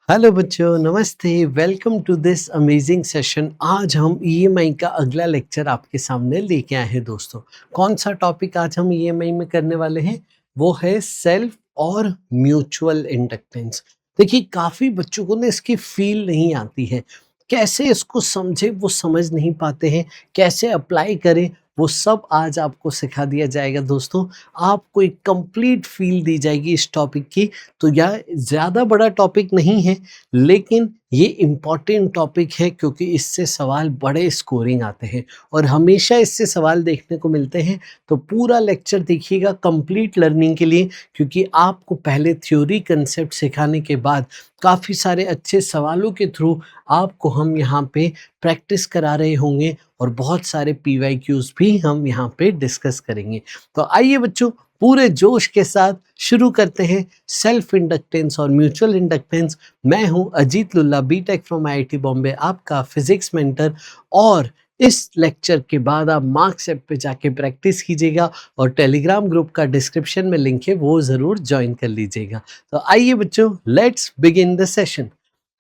Hello बच्चों, नमस्ते। Welcome to this amazing session. आज हम ईएमआई का अगला लेक्चर आपके सामने लेके आए हैं दोस्तों। कौन सा टॉपिक आज हम ईएमआई में करने वाले हैं? वो है सेल्फ और म्यूचुअल इंडक्टेंस। देखिए, काफ़ी बच्चों को ना इसकी फील नहीं आती है, कैसे इसको समझे वो समझ नहीं पाते हैं, कैसे अप्लाई करें वो सब आज आपको सिखा दिया जाएगा दोस्तों। आपको एक कंप्लीट फील दी जाएगी इस टॉपिक की। तो यह ज़्यादा बड़ा टॉपिक नहीं है, लेकिन ये इम्पॉर्टेंट टॉपिक है क्योंकि इससे सवाल बड़े स्कोरिंग आते हैं और हमेशा इससे सवाल देखने को मिलते हैं। तो पूरा लेक्चर देखिएगा कंप्लीट लर्निंग के लिए, क्योंकि आपको पहले थ्योरी कंसेप्ट सिखाने के बाद काफ़ी सारे अच्छे सवालों के थ्रू आपको हम यहाँ पे प्रैक्टिस करा रहे होंगे और बहुत सारे पीवाईक्यूज भी हम यहाँ पे डिस्कस करेंगे। तो आइए बच्चों, पूरे जोश के साथ शुरू करते हैं सेल्फ इंडक्टेंस और म्यूचुअल इंडक्टेंस। मैं हूं Ajit Lulla, BTech from IIT Bombay, आपका फिजिक्स मेंटर। और इस लेक्चर के बाद आप मार्क्स ऐप पे जाके प्रैक्टिस कीजिएगा और टेलीग्राम ग्रुप का डिस्क्रिप्शन में लिंक है, वो ज़रूर ज्वाइन कर लीजिएगा। तो आइए बच्चों, लेट्स बिगिन द सेशन।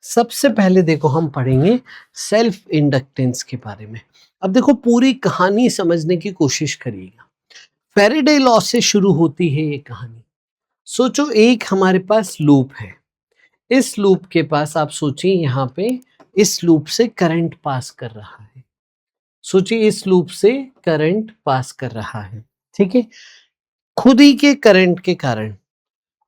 सबसे पहले देखो, हम पढ़ेंगे सेल्फ इंडक्टेंस के बारे में। अब देखो, पूरी कहानी समझने की कोशिश करिएगा। फैराडे लॉ से शुरू होती है ये कहानी। सोचो, एक हमारे पास लूप है। इस लूप के पास आप सोचिए, यहाँ पे इस लूप से करंट पास कर रहा है। सोचिए, इस लूप से करंट पास कर रहा है, ठीक है। खुद ही के करंट के कारण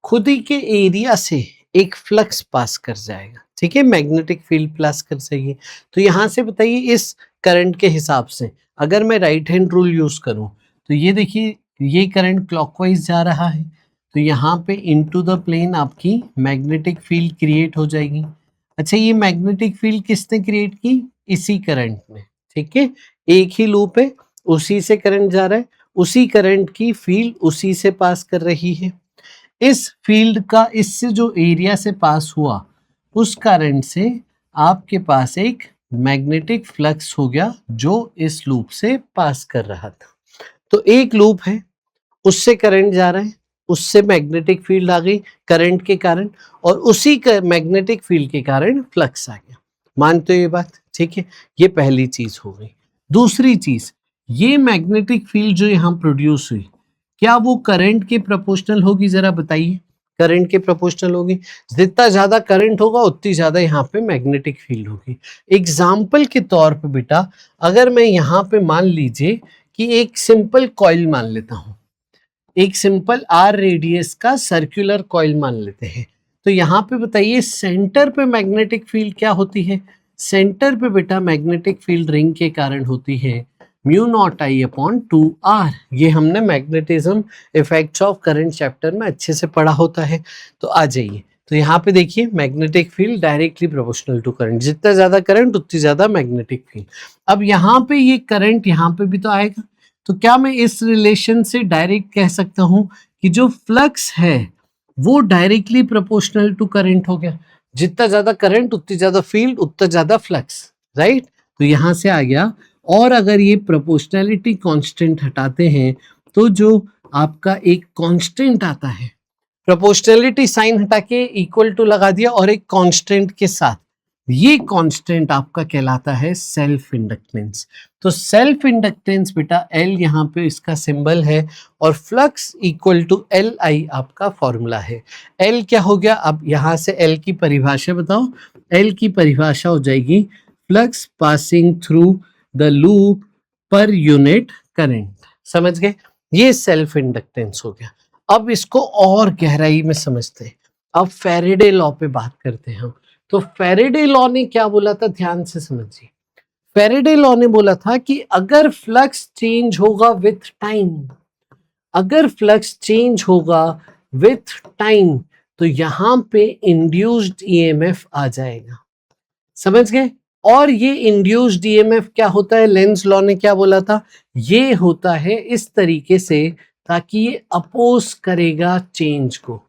खुद ही के एरिया से एक फ्लक्स पास कर जाएगा, ठीक है, मैग्नेटिक फील्ड पास कर जाएगी। तो यहाँ से बताइए, इस करंट के हिसाब से अगर मैं राइट हैंड रूल यूज करूं तो ये देखिए, ये करंट क्लॉकवाइज जा रहा है, तो यहाँ पे इनटू द प्लेन आपकी मैग्नेटिक फील्ड क्रिएट हो जाएगी। अच्छा, ये मैग्नेटिक फील्ड किसने क्रिएट की? इसी करंट ने, ठीक है। एक ही लूप है, उसी से करंट जा रहा है, उसी करंट की फील्ड उसी से पास कर रही है। इस फील्ड का इससे जो एरिया से पास हुआ, उस करंट से आपके पास एक मैग्नेटिक फ्लक्स हो गया जो इस लूप से पास कर रहा था। तो एक लूप है, उससे करंट जा रहा है, उससे मैग्नेटिक फील्ड आ गई करंट के कारण, और उसी मैग्नेटिक फील्ड के कारण फ्लक्स आ गया। मानते हो ये बात? ठीक है, ये पहली चीज हो गई। दूसरी चीज, ये मैग्नेटिक फील्ड जो यहाँ प्रोड्यूस हुई, क्या वो करंट के प्रोपोर्शनल होगी? जरा बताइए। करंट के प्रोपोर्शनल होगी। जितना ज्यादा करंट होगा उतनी ज्यादा यहाँ पे मैग्नेटिक फील्ड होगी। एग्जाम्पल के तौर पे बेटा, अगर मैं यहाँ पे मान लीजिए कि एक सिंपल कॉइल मान लेता हूं, एक सिंपल आर रेडियस का सर्कुलर कॉइल मान लेते हैं, तो यहाँ पे बताइए सेंटर पे मैग्नेटिक फील्ड क्या होती है? सेंटर पे बेटा मैग्नेटिक फील्ड रिंग के कारण होती है म्यू नॉट आई अपॉन 2r। ये हमने magnetism effects of current chapter में अच्छे से पढ़ा होता है। तो आ जाइए, तो यहाँ पे देखिए, magnetic field directly proportional to current, जितना ज्यादा करंट उतनी ज्यादा मैग्नेटिक फील्ड। अब यहाँ पे ये करंट यहाँ पे भी तो आएगा, तो क्या मैं इस रिलेशन से डायरेक्ट कह सकता हूं कि जो फ्लक्स है वो डायरेक्टली प्रोपोर्शनल टू करंट हो गया? जितना ज्यादा करंट उतनी ज्यादा फील्ड, उतना ज्यादा फ्लक्स, राइट। तो यहां से आ गया। और अगर ये प्रोपोर्शनैलिटी कांस्टेंट हटाते हैं तो जो आपका एक कांस्टेंट आता है, प्रोपोर्शनैलिटी साइन हटा के इक्वल टू लगा दिया और एक कांस्टेंट के साथ, ये कांस्टेंट आपका कहलाता है सेल्फ इंडक्टेंस। तो सेल्फ इंडक्टेंस बेटा एल यहाँ पे इसका सिंबल है, और flux equal to L I आपका फॉर्मूला है। एल क्या हो गया? अब यहाँ से एल की परिभाषा बताओ। एल की परिभाषा हो जाएगी flux passing through the loop per unit current. समझ गए? ये सेल्फ इंडक्टेंस हो गया। अब इसको और गहराई में समझते हैं। अब फैराडे लॉ पे बात करते हैं हम। तो फैराडे लॉ ने क्या बोला था, ध्यान से समझिए। फैराडे लॉ ने बोला था कि अगर फ्लक्स चेंज होगा विथ टाइम, अगर फ्लक्स चेंज होगा विथ टाइम, तो यहां पे इंड्यूस्ड ईएमएफ आ जाएगा। समझ गए? और ये इंड्यूस्ड ईएमएफ क्या होता है? लेंज लॉ ने क्या बोला था? ये होता है इस तरीके से ताकि ये अपोज करेगा चेंज को,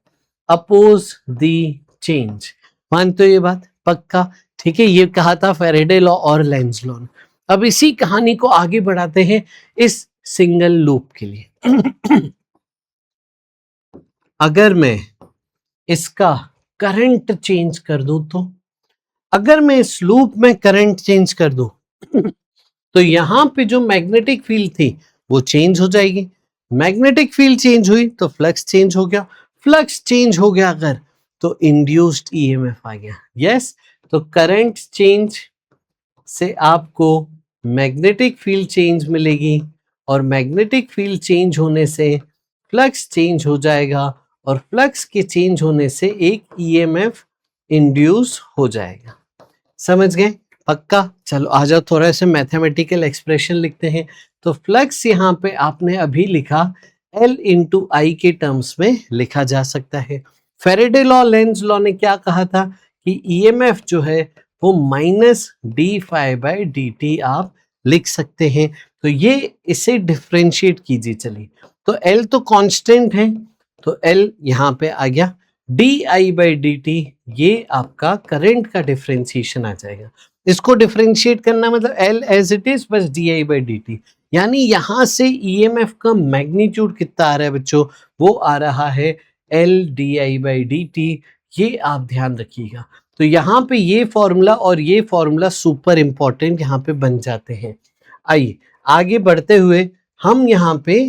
अपोज दी चेंज। मानते हो ये बात? पक्का? ठीक है, ये कहा था फैराडे लॉ और लेंज लॉ ने। अब इसी कहानी को आगे बढ़ाते हैं इस सिंगल लूप के लिए। अगर मैं इसका करंट चेंज कर दूं तो अगर मैं इस लूप में करंट चेंज कर दूं तो यहां पे जो मैग्नेटिक फील्ड थी वो चेंज हो जाएगी, मैग्नेटिक फील्ड चेंज हुई तो फ्लक्स चेंज हो गया, फ्लक्स चेंज हो गया अगर तो इंड्यूस्ड ईएमएफ आ गया। यस, तो करंट चेंज से आपको मैग्नेटिक फील्ड चेंज मिलेगी और मैग्नेटिक फील्ड चेंज होने से फ्लक्स चेंज हो जाएगा और फ्लक्स के चेंज होने से एक ईएमएफ इंड्यूस हो जाएगा। समझ गए? पक्का? चलो आ जाओ थोड़ा सा मैथमेटिकल एक्सप्रेशन लिखते हैं। तो फ्लक्स यहाँ पे आपने अभी लिखा L इंटू आई के टर्म्स में लिखा जा सकता है। फेरेडे लॉ, लेंज लॉ ने क्या कहा था कि ईएमएफ जो है वो minus d phi by d t आप लिख सकते हैं। तो ये इसे डिफ्रेंशिएट कीजिए। चलिए, तो L तो कांस्टेंट है तो L यहाँ पे आ गया, D I by d T ये आपका करंट का डिफ्रेंशिएशन आ जाएगा। इसको डिफ्रेंशिएट करना मतलब L एज इट इज बस D I by d T, यानी यहां से ईएमएफ का मैग्नीट्यूड कितना आ रहा है बच्चों, वो आ रहा है L D I by d T. ये आप ध्यान रखिएगा। तो यहाँ पे ये फॉर्मूला और ये फॉर्मूला सुपर इंपॉर्टेंट यहाँ पे बन जाते हैं। आइए आगे बढ़ते हुए हम यहाँ पे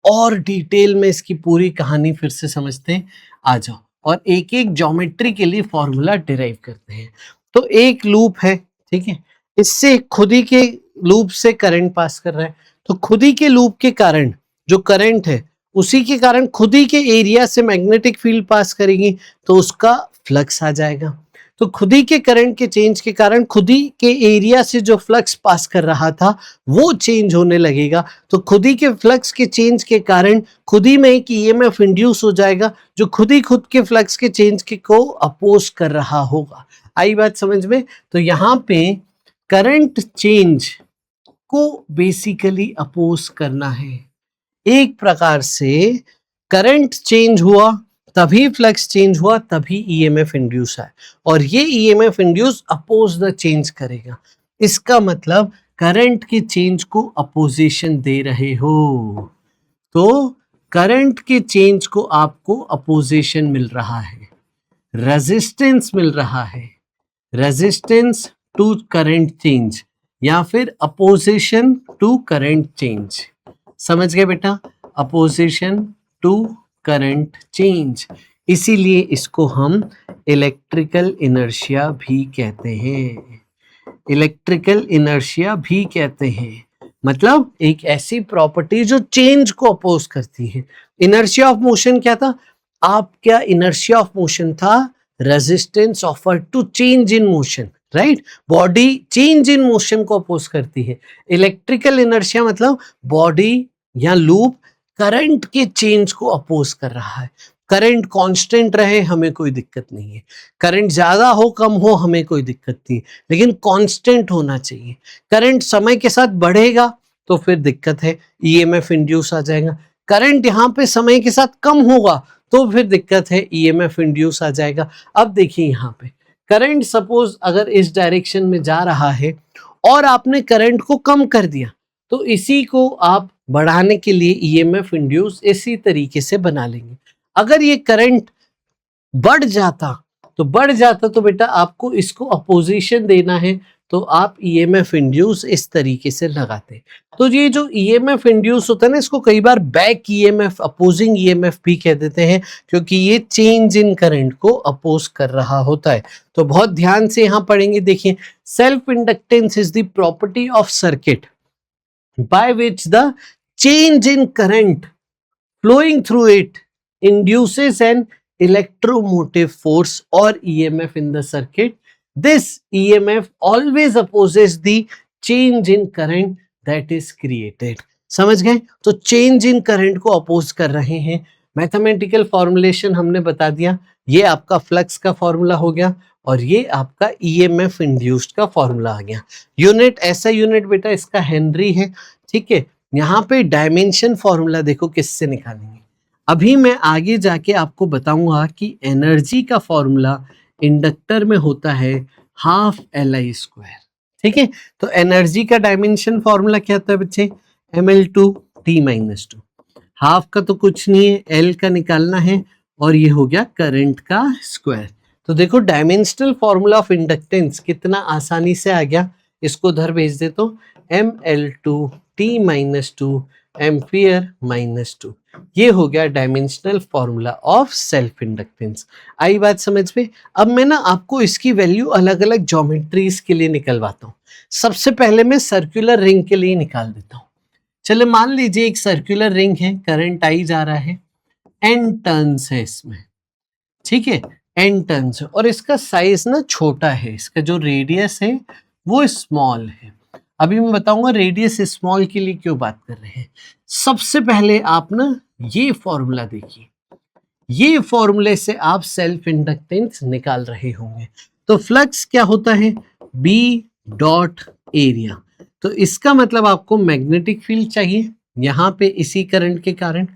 और डिटेल में इसकी पूरी कहानी फिर से समझते हैं। आ जाओ और एक एक ज्योमेट्री के लिए फॉर्मूला डिराइव करते हैं। तो एक लूप है, ठीक है, इससे खुद ही के लूप से करंट पास कर रहा है, तो खुद ही के लूप के कारण जो करंट है उसी के कारण खुद ही के एरिया से मैग्नेटिक फील्ड पास करेगी तो उसका फ्लक्स आ जाएगा। तो खुद ही के करंट के चेंज के कारण खुद ही के एरिया से जो फ्लक्स पास कर रहा था वो चेंज होने लगेगा। तो खुद ही के फ्लक्स के चेंज के कारण खुद ही में एक ईएमएफ इंड्यूस हो जाएगा जो खुद ही खुद के फ्लक्स के चेंज के को अपोज कर रहा होगा। आई बात समझ में? तो यहाँ पे करंट चेंज को बेसिकली अपोज करना है। एक प्रकार से करंट चेंज हुआ तभी फ्लक्स चेंज हुआ तभी ईएमएफ इंड्यूस है और ये EMF induce oppose the change करेगा। इसका मतलब करंट के चेंज को अपोजिशन दे रहे हो तो करंट के चेंज को आपको अपोजिशन मिल रहा है, रेजिस्टेंस मिल रहा है, रेजिस्टेंस टू करंट चेंज या फिर अपोजिशन टू करंट चेंज। समझ गए बेटा? अपोजिशन टू करंट चेंज, इसीलिए इसको हम इलेक्ट्रिकल इनर्शिया भी कहते हैं। इलेक्ट्रिकल इनर्शिया भी कहते हैं, मतलब एक ऐसी प्रॉपर्टी जो चेंज को अपोज करती है। इनर्शिया ऑफ मोशन क्या था? आपका इनर्शिया ऑफ मोशन था resistance offer to change in motion, right? Body change in motion को अपोज करती है। इलेक्ट्रिकल इनर्शिया मतलब बॉडी या लूप करंट के चेंज को अपोज कर रहा है। करंट कांस्टेंट रहे हमें कोई दिक्कत नहीं है, करंट ज्यादा हो कम हो हमें कोई दिक्कत नहीं, लेकिन कांस्टेंट होना चाहिए। करंट समय के साथ बढ़ेगा तो फिर दिक्कत है, ईएमएफ इंड्यूस आ जाएगा। करंट यहाँ पे समय के साथ कम होगा तो फिर दिक्कत है, ईएमएफ इंड्यूस आ जाएगा। अब देखिए यहाँ पे करंट सपोज अगर इस डायरेक्शन में जा रहा है और आपने करंट को कम कर दिया तो इसी को आप बढ़ाने के लिए ईएमएफ इंड्यूस इसी तरीके से बना लेंगे। अगर ये करंट बढ़ जाता तो बेटा आपको इसको अपोजिशन देना है तो आप ईएमएफ इंड्यूस इस तरीके से लगाते। तो ये जो ईएमएफ इंड्यूस होता है ना, इसको कई बार बैक ईएमएफ, अपोजिंग ईएमएफ भी कह देते हैं क्योंकि ये चेंज इन करंट को अपोज कर रहा होता है। तो बहुत ध्यान से यहाँ पढ़ेंगे। देखिए, self inductance is the property of circuit by which the change in current flowing through it induces an electromotive force or EMF in the circuit. This EMF always opposes the change in current that is created. समझ गए? तो change in current को oppose कर रहे हैं। Mathematical formulation हमने बता दिया, ये आपका फ्लक्स का फॉर्मूला हो गया और ये आपका ईएमएफ इंड्यूस्ड का फॉर्मूला आ गया। यूनिट, ऐसा यूनिट बेटा इसका हेनरी है, ठीक है। यहाँ पे डायमेंशन फॉर्मूला देखो किससे निकालेंगे। अभी मैं आगे जाके आपको बताऊंगा कि एनर्जी का फॉर्मूला इंडक्टर में होता है हाफ LI स्क्वायर, ठीक है। तो एनर्जी का डायमेंशन फॉर्मूला क्या होता है बच्चे? ml2 t-2। हाफ का तो कुछ नहीं है, L का निकालना है और ये हो गया करंट का स्क्वायर। तो देखो डायमेंशनल फॉर्मूला ऑफ इंडक्टेंस कितना आसानी से आ गया। इसको उधर भेज दे तो mL2T-2 एम्पियर -2, ये हो गया dimensional formula of self inductance. आई बात समझ में। अब मैं ना आपको इसकी वैल्यू अलग अलग ज्योमेट्रीज के लिए निकलवाता हूँ। सबसे पहले मैं सर्कुलर रिंग के लिए निकाल देता हूँ। चले मान लीजिए एक सर्कुलर रिंग है, करंट आई जा रहा है, n टर्न्स है इसमें, ठीक है, n टर्न्स है और इसका साइज ना छोटा है, इसका जो रेडियस है वो स्मॉल है। अभी मैं बताऊंगा रेडियस स्मॉल के लिए क्यों बात कर रहे हैं। सबसे पहले आप ना ये फॉर्मूला देखिए, ये फॉर्मूले से आप सेल्फ इंडक्टेंस निकाल रहे होंगे। तो फ्लक्स क्या होता है, B डॉट एरिया। तो इसका मतलब आपको मैग्नेटिक फील्ड चाहिए यहाँ पे इसी करंट के कारण,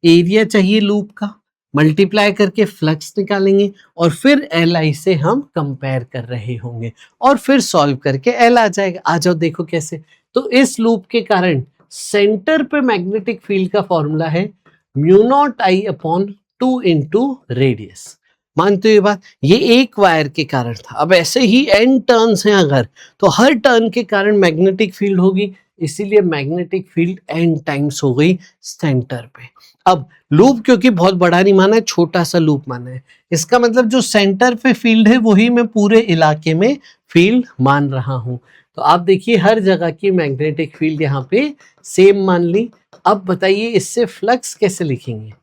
एरिया चाहिए लूप का, मल्टीप्लाई करके फ्लक्स निकालेंगे और फिर LI से हम कंपेयर कर रहे होंगे और फिर सॉल्व करके L आ जाएगा। आ जाओ देखो कैसे। तो इस लूप के कारण सेंटर पे मैग्नेटिक फील्ड का फॉर्मूला है μ0I/2 इंटू रेडियस। मानते हो ये बात, ये एक वायर के कारण था। अब ऐसे ही n टर्न्स हैं अगर, तो हर टर्न के कारण मैग्नेटिक फील्ड होगी, इसीलिए मैग्नेटिक फील्ड n टाइम्स हो गई सेंटर पे। अब लूप क्योंकि बहुत बड़ा नहीं माना है, छोटा सा लूप माना है, इसका मतलब जो सेंटर पे फील्ड है वही मैं पूरे इलाके में फील्ड मान रहा हूं। तो आप देखिए हर जगह की मैग्नेटिक फील्ड यहाँ पे सेम मान ली। अब बताइए इससे फ्लक्स कैसे लिखेंगे,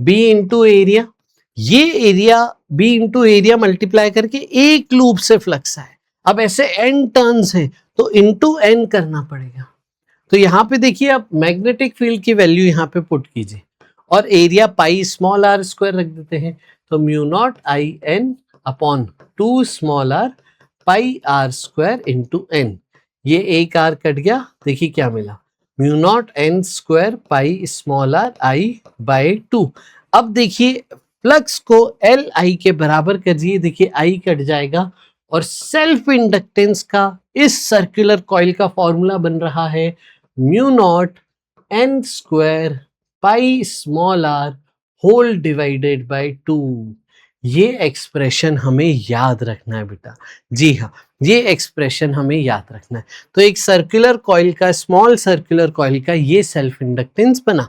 B इंटू एरिया, ये area B into area multiply करके एक लूप से फ्लक्स आए। अब ऐसे n टर्न्स हैं तो इंटू n करना पड़ेगा। तो यहाँ पे देखिए आप मैग्नेटिक फील्ड की वैल्यू यहाँ पे पुट कीजिए और area pi small r square रख देते हैं। तो μ0IN/2 स्मॉल r पाई r स्क्वायर इंटू n, ये एक r कट गया, देखिए क्या मिला, μ0n square pi small r I/2। अब देखिए फ्लक्स को LI के बराबर करिए, देखिए I कट जाएगा और सेल्फ इंडक्टेंस का इस सर्कुलर कॉइल का फॉर्मूला बन रहा है μ0n square pi small r whole divided by 2। ये एक्सप्रेशन हमें याद रखना है बेटा, जी हाँ, ये एक्सप्रेशन हमें याद रखना है। तो एक सर्कुलर कॉइल का, स्मॉल सर्कुलर कॉइल का ये सेल्फ इंडक्टेंस बना।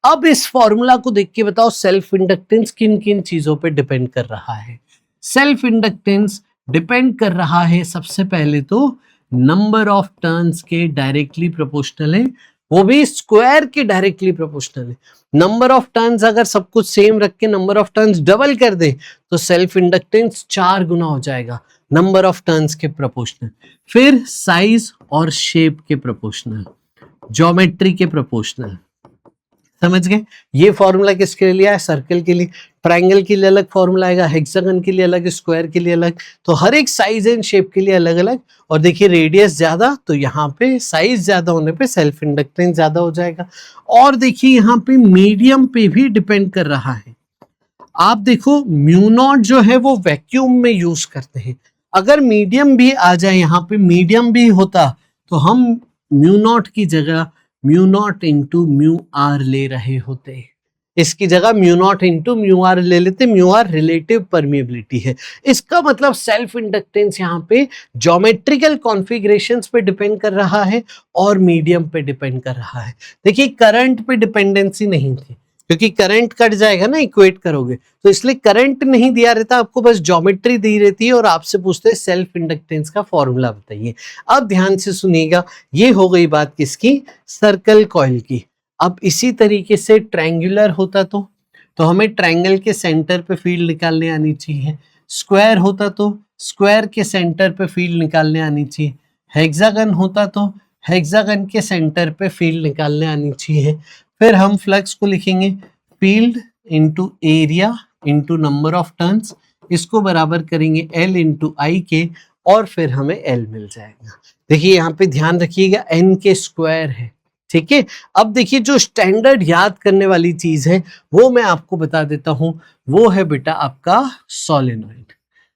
अब इस फॉर्मूला को देख के बताओ सेल्फ इंडक्टेंस किन किन चीजों पे डिपेंड कर रहा है। सेल्फ इंडक्टेंस डिपेंड कर रहा है सबसे पहले तो नंबर ऑफ टर्न्स के डायरेक्टली प्रोपोर्शनल है, वो भी स्क्वायर के डायरेक्टली प्रोपोर्शनल है। नंबर ऑफ टर्न्स अगर सब कुछ सेम रख के नंबर ऑफ टर्न्स डबल कर दे तो सेल्फ इंडक्टेंस 4 गुना हो जाएगा नंबर ऑफ टर्न्स के प्रोपोर्शनल। फिर साइज और शेप के प्रोपोर्शनल, ज्योमेट्री के प्रोपोर्शनल, समझ गए। ये फॉर्मूला किसके लिए है, सर्कल के लिए। ट्रायंगल के लिए अलग फॉर्मूला आएगा, हेक्सागन के लिए अलग, स्क्वायर के लिए अलग। तो हर एक साइज एंड शेप के लिए अलग अलग। और देखिए रेडियस ज्यादा तो यहाँ पे साइज ज्यादा होने पे सेल्फ इंडक्टेंस ज्यादा हो जाएगा। और देखिए यहाँ पे मीडियम पे भी डिपेंड कर रहा है। आप देखो μ0 जो है वो वैक्यूम में यूज करते हैं, अगर मीडियम भी आ जाए यहाँ पे, मीडियम भी होता तो हम μ0 की जगह μ0 इंटू μr ले रहे होते, इसकी जगह μ0 इंटू μr ले लेते। μr रिलेटिव परमिएबिलिटी है। इसका मतलब सेल्फ इंडक्टेंस यहाँ पे ज्योमेट्रिकल कॉन्फ़िगरेशंस पे डिपेंड कर रहा है और मीडियम पे डिपेंड कर रहा है। देखिए करंट पे डिपेंडेंसी नहीं थी क्योंकि करंट कट जाएगा ना इक्वेट करोगे, तो इसलिए करंट नहीं दिया रहता आपको, बस ज्योमेट्री दी रहती है और आपसे पूछते हैं सेल्फ इंडक्टेंस का फॉर्मूला बताइए। अब ध्यान से सुनिएगा, ये हो गई बात किसकी, सर्कल कॉइल की। अब इसी तरीके से ट्रायंगुलर होता तो हमें ट्रायंगल के सेंटर पे फील्ड निकालने आनी चाहिए। स्क्वायर होता तो स्क्वायर के सेंटर पे फील्ड निकालने आनी चाहिए। हेक्सागन होता तो हेक्सागन के सेंटर पे फील्ड निकालने आनी चाहिए। फिर हम फ्लक्स को लिखेंगे field into area into number of turns, इसको बराबर करेंगे L इंटू आई के और फिर हमें L मिल जाएगा। देखिए यहाँ पे ध्यान रखिएगा n के स्क्वायर है, ठीक है। अब देखिए जो स्टैंडर्ड याद करने वाली चीज है वो मैं आपको बता देता हूं, वो है बेटा आपका सोलेनॉइड।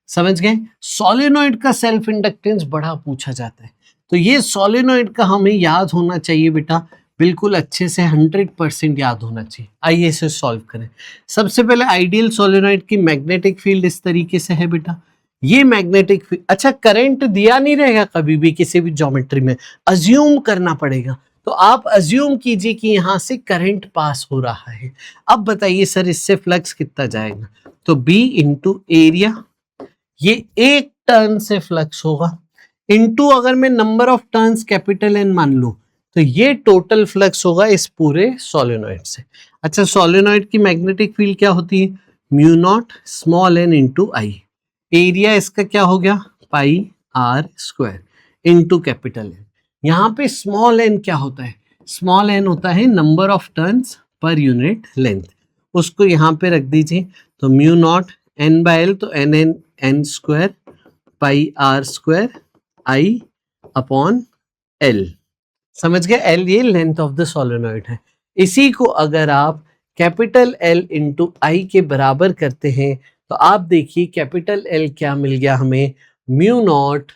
समझ गए, सोलेनॉइड का सेल्फ इंडक्टेंस बड़ा पूछा जाता है, तो ये सोलेनॉइड का हमें याद होना चाहिए बेटा। बिल्कुल अच्छे से 100% याद होना चाहिए। आइए इसे सॉल्व करें। सबसे पहले आइडियल सोलेनॉइड की मैग्नेटिक फील्ड इस तरीके से है बेटा। ये मैग्नेटिक फील्ड, अच्छा करंट दिया नहीं रहेगा कभी भी किसी भी ज्योमेट्री में, अज्यूम करना पड़ेगा। तो आप अज्यूम कीजिए कि यहां से करंट पास हो रहा है। अब बताइए सर इससे फ्लक्स कितना जाएगा, तो B इंटू एरिया, ये एक टर्न से फ्लक्स होगा, इंटू अगर मैं number of turns capital N मान लूं तो ये टोटल फ्लक्स होगा इस पूरे सोलेनॉइड से। अच्छा सोलेनॉइड की मैग्नेटिक फील्ड क्या होती है, mu naught small n into I, area इसका क्या हो गया pi r square into capital N। यहाँ पे स्मॉल n क्या होता है, स्मॉल n होता है number of turns per unit length, उसको यहाँ पे रख दीजिए। तो mu naught n by L, तो n square pi r square I upon L. समझ गए, एल ये लेंथ ऑफ द सोलेनॉइड है। इसी को अगर आप कैपिटल एल इंटू आई के बराबर करते हैं तो आप देखिए कैपिटल एल क्या मिल गया हमें, mu naught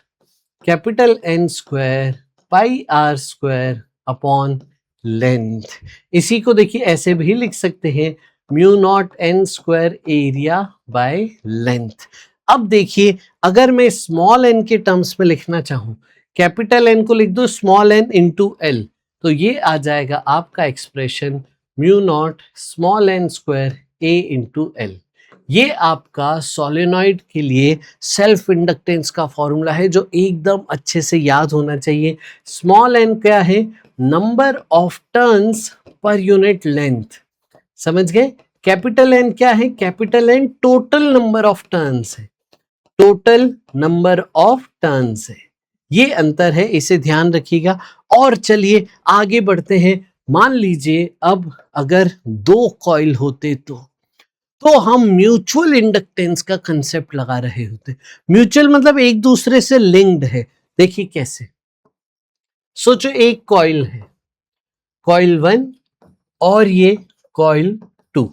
capital N square pi R square upon length. इसी को देखिए ऐसे भी लिख सकते हैं, mu naught N square area by length. अब देखिए अगर मैं स्मॉल एन के टर्म्स में लिखना चाहूं, कैपिटल एन को लिख दो स्मॉल एन इंटू एल, तो ये आ जाएगा आपका expression mu naught small n square A into L. ये आपका सोलेनॉइड के लिए सेल्फ इंडक्टेंस का फॉर्मूला है जो एकदम अच्छे से याद होना चाहिए। स्मॉल एन क्या है, number of turns per unit length, समझ गए। कैपिटल एन क्या है, capital N total number of turns है, टोटल नंबर ऑफ टर्न्स है, ये अंतर है, इसे ध्यान रखिएगा। और चलिए आगे बढ़ते हैं। मान लीजिए अब अगर दो कॉइल होते तो हम म्यूचुअल इंडक्टेंस का कंसेप्ट लगा रहे होते। म्यूचुअल मतलब एक दूसरे से लिंक्ड है। देखिए कैसे, सोचो एक कॉइल है, कॉइल 1 और ये कॉइल 2,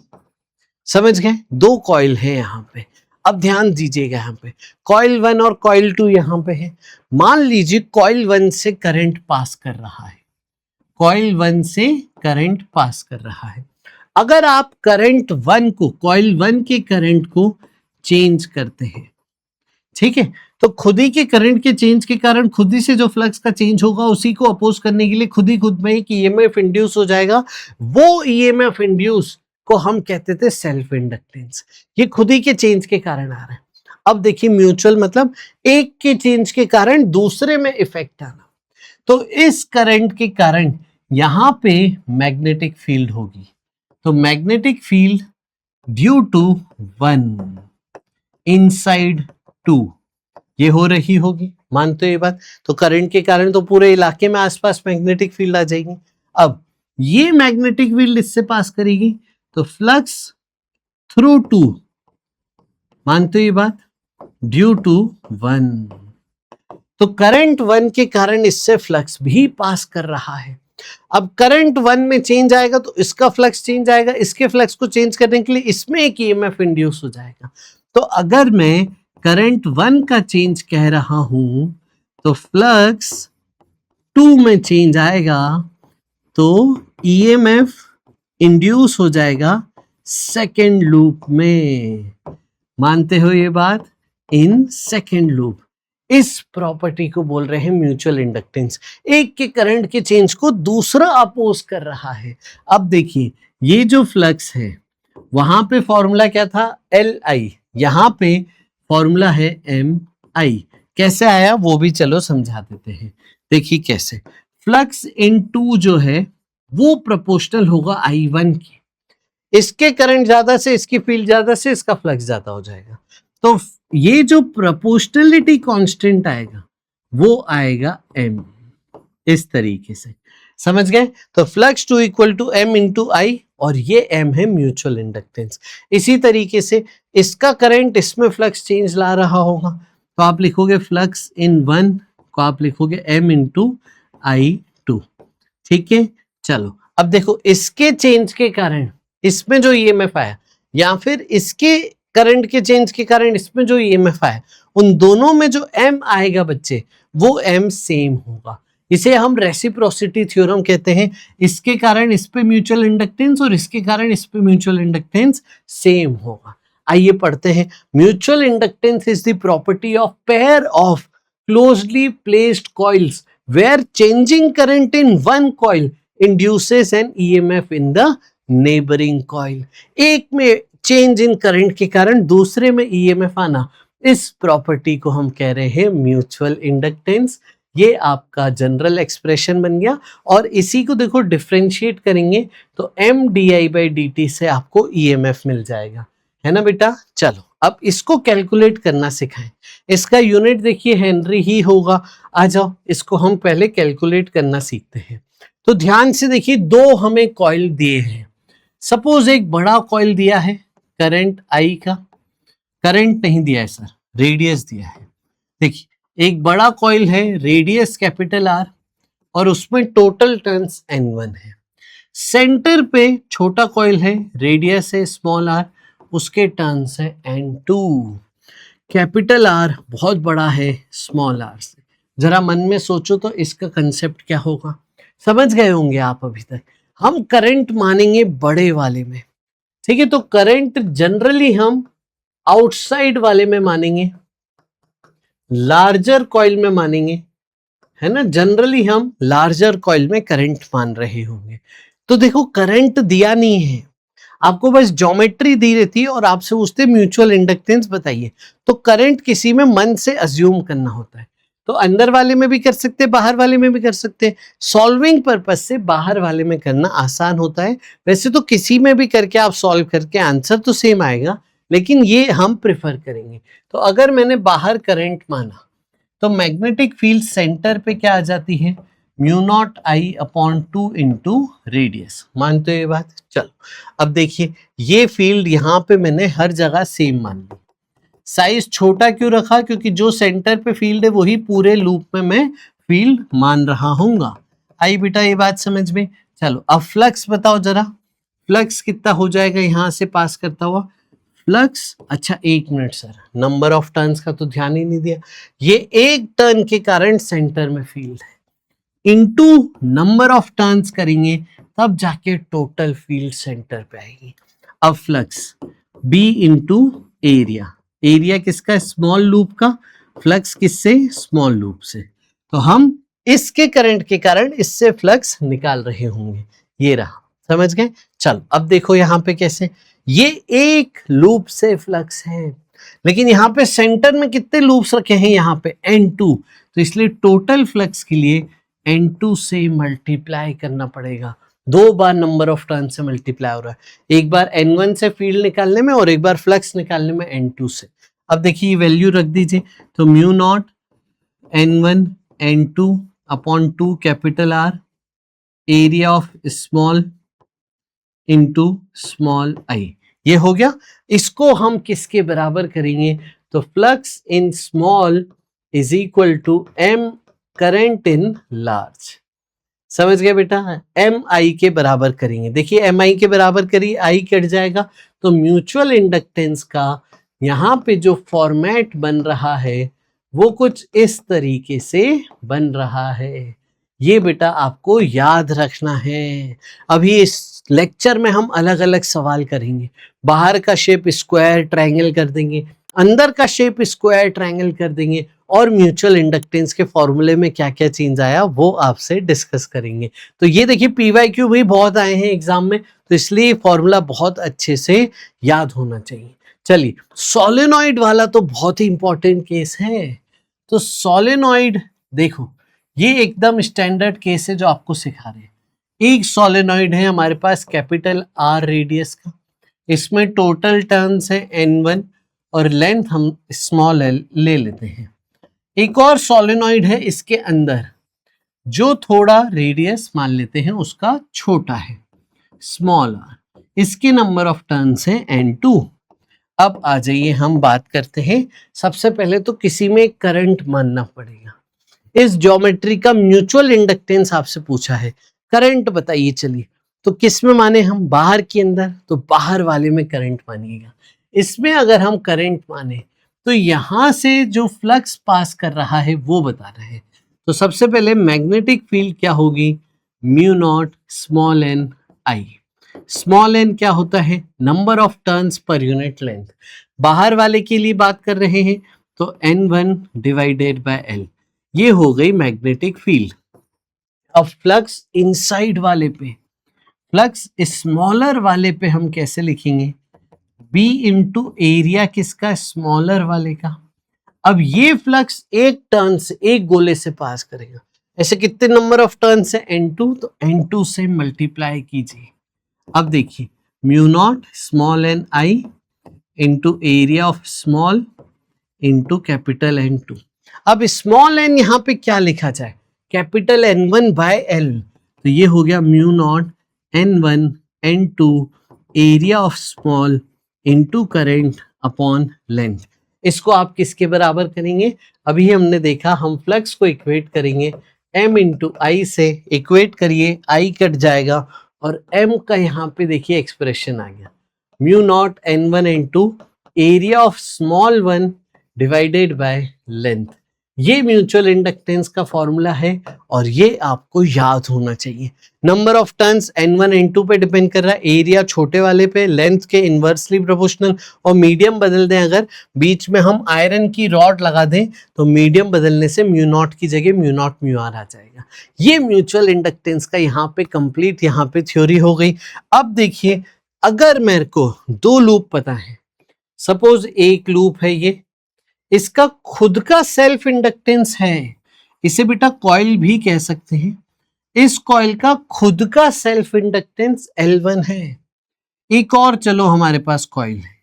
समझ गए, दो कॉइल है यहां पे। अब ध्यान दीजिएगा, यहाँ पे कॉइल 1 और कॉइल 2 यहाँ पे है। मान लीजिए कॉइल 1 से करंट पास कर रहा है, कॉइल 1 से करंट पास कर रहा है। अगर आप करंट 1 को, कॉइल 1 के करंट को चेंज करते हैं, ठीक है, तो खुद ही के करंट के चेंज के कारण खुद ही से जो फ्लक्स का चेंज होगा उसी को अपोज करने के लिए खुद में एक ईएमएफ इंड्यूस हो जाएगा। वो ईएमएफ इंड्यूस को हम कहते थे सेल्फ इंडक्टेंस। ये खुद ही के चेंज के कारण आ रहा है। अब देखिए म्यूचुअल मतलब एक के चेंज के कारण दूसरे में इफेक्ट आना। तो इस करंट के कारण यहां पे मैग्नेटिक फील्ड होगी, तो magnetic field due to 1 inside 2 ये हो रही होगी, मानते हो ये बात। तो करंट के कारण तो पूरे इलाके में आसपास मैग्नेटिक फील्ड आ जाएगी। अब ये मैग्नेटिक फील्ड इससे पास करेगी तो फ्लक्स थ्रू 2, मानते हो ये बात, ड्यू टू 1। तो करंट 1 के कारण इससे फ्लक्स भी पास कर रहा है। अब करंट 1 में चेंज आएगा तो इसका फ्लक्स चेंज आएगा, इसके फ्लक्स को चेंज करने के लिए इसमें एक ईएमएफ इंड्यूस हो जाएगा। तो अगर मैं करंट 1 का चेंज कह रहा हूं तो फ्लक्स 2 में चेंज आएगा, तो ईएमएफ इंड्यूस हो जाएगा सेकेंड लूप में, मानते हो ये बात, इन सेकेंड लूप। इस प्रॉपर्टी को बोल रहे हैं म्यूचुअल इंडक्टेंस। एक के करंट के चेंज को दूसरा अपोज कर रहा है। अब देखिए ये जो फ्लक्स है वहां पे फॉर्मूला क्या था, एल आई, यहां पे फॉर्मूला है एम आई। कैसे आया वो भी चलो समझा देते हैं। देखिए कैसे, फ्लक्स इन 2 जो है वो प्रोपोर्शनल होगा I1 की, इसके करंट ज्यादा से इसकी फील्ड ज्यादा से इसका फ्लक्स ज्यादा हो जाएगा। तो ये जो प्रोपोर्शनलिटी कांस्टेंट आएगा वो आएगा m, इस तरीके से, समझ गए। तो flux 2 equal to m into I, और ये m है म्यूचुअल इंडक्टेंस। इसी तरीके से इसका करंट इसमें फ्लक्स चेंज ला रहा होगा, तो आप लिखोगे फ्लक्स इन 1 को आप लिखोगे m इंटू I2, ठीक है। चलो अब देखो इसके चेंज के कारण इसमें जो ईएमएफ आया, या फिर इसके करंट के चेंज के कारण इसमें जो ईएमएफ आया, उन दोनों में जो m आएगा बच्चे वो m सेम होगा। इसे हम रेसिप्रोसिटी थ्योरम कहते हैं। इसके कारण इस पे म्यूचुअल इंडक्टेंस और इसके कारण इस पे म्यूचुअल इंडक्टेंस सेम होगा। आइए पढ़ते हैं। Mutual inductance is the property of pair of closely placed coils where changing current in one coil induces an EMF in the neighbouring coil. एक में चेंज इन करंट के कारण दूसरे में ईएमएफ आना, इस प्रॉपर्टी को हम कह रहे हैं म्यूचुअल इंडक्टेंस। ये आपका जनरल एक्सप्रेशन बन गया और इसी को देखो डिफरेंशिएट करेंगे तो M d I by d t से आपको ईएमएफ मिल जाएगा, है ना बेटा। चलो अब इसको कैलकुलेट करना सिखाएं। इसका यूनिट देखिए हेनरी ही होगा। आ जाओ इसको हम पहले कैलकुलेट करना सीखते हैं। तो ध्यान से देखिए, दो हमें कॉइल दिए हैं। सपोज एक बड़ा कॉइल दिया है करंट आई का, करंट नहीं दिया है सर, रेडियस दिया है। देखिए एक बड़ा कॉइल है, रेडियस कैपिटल आर और उसमें टोटल टर्न्स N1 है। सेंटर पे छोटा कॉइल है, रेडियस है स्मॉल आर, उसके टर्न्स है N2। कैपिटल आर बहुत बड़ा है स्मॉल आर से। जरा मन में सोचो तो इसका कंसेप्ट क्या होगा, समझ गए होंगे आप अभी तक। हम करंट मानेंगे बड़े वाले में, ठीक है। तो करंट जनरली हम आउटसाइड वाले में मानेंगे, लार्जर कॉइल में मानेंगे, है ना। जनरली हम लार्जर कॉइल में करंट मान रहे होंगे। तो देखो करंट दिया नहीं है आपको, बस ज्योमेट्री दी रहती है और आपसे पूछते म्यूचुअल इंडक्टेंस बताइए। तो करंट किसी में मन से अज्यूम करना होता है। तो अंदर वाले में भी कर सकते हैं, बाहर वाले में भी कर सकते हैं। सॉल्विंग पर्पस से बाहर वाले में करना आसान होता है। वैसे तो किसी में भी करके आप सॉल्व करके आंसर तो सेम आएगा, लेकिन ये हम प्रेफर करेंगे। तो अगर मैंने बाहर करंट माना तो मैग्नेटिक फील्ड सेंटर पे क्या आ जाती है, म्यू नॉट आई अपॉन 2 इंटू रेडियस। मानते हो ये बात। चलो अब देखिए ये फील्ड यहाँ पे मैंने हर जगह सेम मान ली। साइज छोटा क्यों रखा, क्योंकि जो सेंटर पे फील्ड है वही पूरे लूप में मैं फील्ड मान रहा हूँगा। आई बेटा ये बात समझ में। चलो अब फ्लक्स बताओ जरा, फ्लक्स कितना हो जाएगा यहाँ से पास करता हुआ फ्लक्स। अच्छा एक minute sir, number of turns का तो ध्यान ही नहीं दिया। ये एक टर्न के कारण सेंटर में फील्ड है, इनटू नंबर ऑफ टर्न्स करेंगे तब जाके टोटल फील्ड सेंटर पे आएगी। अब flux B into area, area किसका, स्मॉल लूप का, फ्लक्स किससे, स्मॉल लूप से। तो हम इसके करंट के कारण इससे फ्लक्स निकाल रहे होंगे। ये रहा, समझ गए। चलो अब देखो यहाँ पे कैसे, ये एक लूप से फ्लक्स है, लेकिन यहाँ पे सेंटर में कितने लूप्स रखे हैं, यहाँ पे N2। तो इसलिए टोटल फ्लक्स के लिए N2 से मल्टीप्लाई करना पड़ेगा। दो बार नंबर ऑफ टर्न से मल्टीप्लाई हो रहा है, एक बार N1 से फील्ड निकालने में और एक बार फ्लक्स निकालने में N2 से। अब देखिए ये वैल्यू रख दीजिए, तो mu naught N1 N2 upon 2 capital R area of small into small I, ये हो गया। इसको हम किसके बराबर करेंगे, तो flux in small is equal to M current in large. समझ गए बेटा, एम आई के बराबर करेंगे। देखिए एम आई के बराबर करिए, आई कट जाएगा। तो म्यूचुअल इंडक्टेंस का यहाँ पे जो फॉर्मेट बन रहा है वो कुछ इस तरीके से बन रहा है। ये बेटा आपको याद रखना है। अभी इस लेक्चर में हम अलग अलग सवाल करेंगे। बाहर का शेप स्क्वायर ट्रायंगल कर देंगे, अंदर का शेप स्क्वायर ट्रायंगल कर देंगे, और म्यूचुअल इंडक्टेंस के फॉर्मूले में क्या क्या चेंज आया वो आपसे डिस्कस करेंगे। तो ये देखिए PYQ भी बहुत आए हैं एग्जाम में, तो इसलिए फॉर्मूला बहुत अच्छे से याद होना चाहिए। चलिए सोलेनॉइड वाला तो बहुत ही इंपॉर्टेंट केस है। तो सोलेनॉइड देखो, ये एकदम स्टैंडर्ड केस है जो आपको सिखा रहे हैं। एक सोलेनॉइड है हमारे पास कैपिटल आर रेडियस का, इसमें टोटल टर्न्स है N1 और लेंथ हम स्मॉल l ले लेते हैं। एक और सोलेनॉइड है इसके अंदर जो थोड़ा रेडियस मान लेते हैं उसका छोटा है स्मॉल r, इसके नंबर ऑफ टर्न्स है N2। अब आ जाइए हम बात करते हैं। सबसे पहले तो किसी में करंट मानना पड़ेगा। इस ज्योमेट्री का म्यूचुअल इंडक्टेंस आपसे पूछा है, करंट बताइए। चलिए तो किस में माने हम, बाहर के अंदर, तो बाहर वाले में करंट मानिएगा। इसमें अगर हम करंट माने तो यहां से जो फ्लक्स पास कर रहा है वो बता रहे हैं। तो सबसे पहले मैग्नेटिक फील्ड क्या होगी, म्यू नॉट स्मॉल एन आई। स्मॉल एन क्या होता है, number of turns per unit length. बाहर वाले के लिए बात कर रहे हैं तो N1 डिवाइडेड बाय L, ये हो गई मैग्नेटिक फील्ड। अब फ्लक्स इनसाइड वाले पे, फ्लक्स स्मॉलर वाले पे हम कैसे लिखेंगे, B इंटू एरिया किसका, स्मॉलर वाले का। अब ये फ्लक्स एक टर्न से, एक गोले से पास करेगा। ऐसे कितने नंबर ऑफ टर्न है, N2, तो N2 से मल्टीप्लाई कीजिए। अब देखिए mu naught small N I into area of small into capital N2। अब स्मॉल एन यहाँ पे क्या लिखा जाए, कैपिटल N1 बाय L, तो ये हो गया mu naught N1 N2 area of small into current upon length. इसको आप किसके बराबर करेंगे, अभी हमने देखा हम फ्लक्स को इक्वेट करेंगे M इंटू आई से, इक्वेट करिए, आई कट जाएगा और M का यहाँ पे देखिए एक्सप्रेशन आ गया, mu naught N1 N2 area of small one divided by length. ये म्यूचुअल इंडक्टेंस का फॉर्मूला है और ये आपको याद होना चाहिए। Number of turns N1 N2 पे डिपेंड कर रहा है, एरिया छोटे वाले पे, लेंथ के इनवर्सली प्रोपोर्शनल, और मीडियम बदल दें, अगर बीच में हम आयरन की रॉड लगा दें तो मीडियम बदलने से म्यू नॉट की जगह म्यू नॉट म्यू आर आ जाएगा। ये म्यूचुअल इंडक्टेंस का यहाँ पे कंप्लीट यहाँ पे थ्योरी हो गई। अब देखिए अगर मेरे को दो लूप पता है, सपोज एक लूप है ये, इसका खुद का सेल्फ इंडक्टेंस है, इसे बेटा कॉइल भी कह सकते हैं, इस कॉइल का खुद का सेल्फ इंडक्टेंस L1 है। एक और चलो हमारे पास कॉइल है,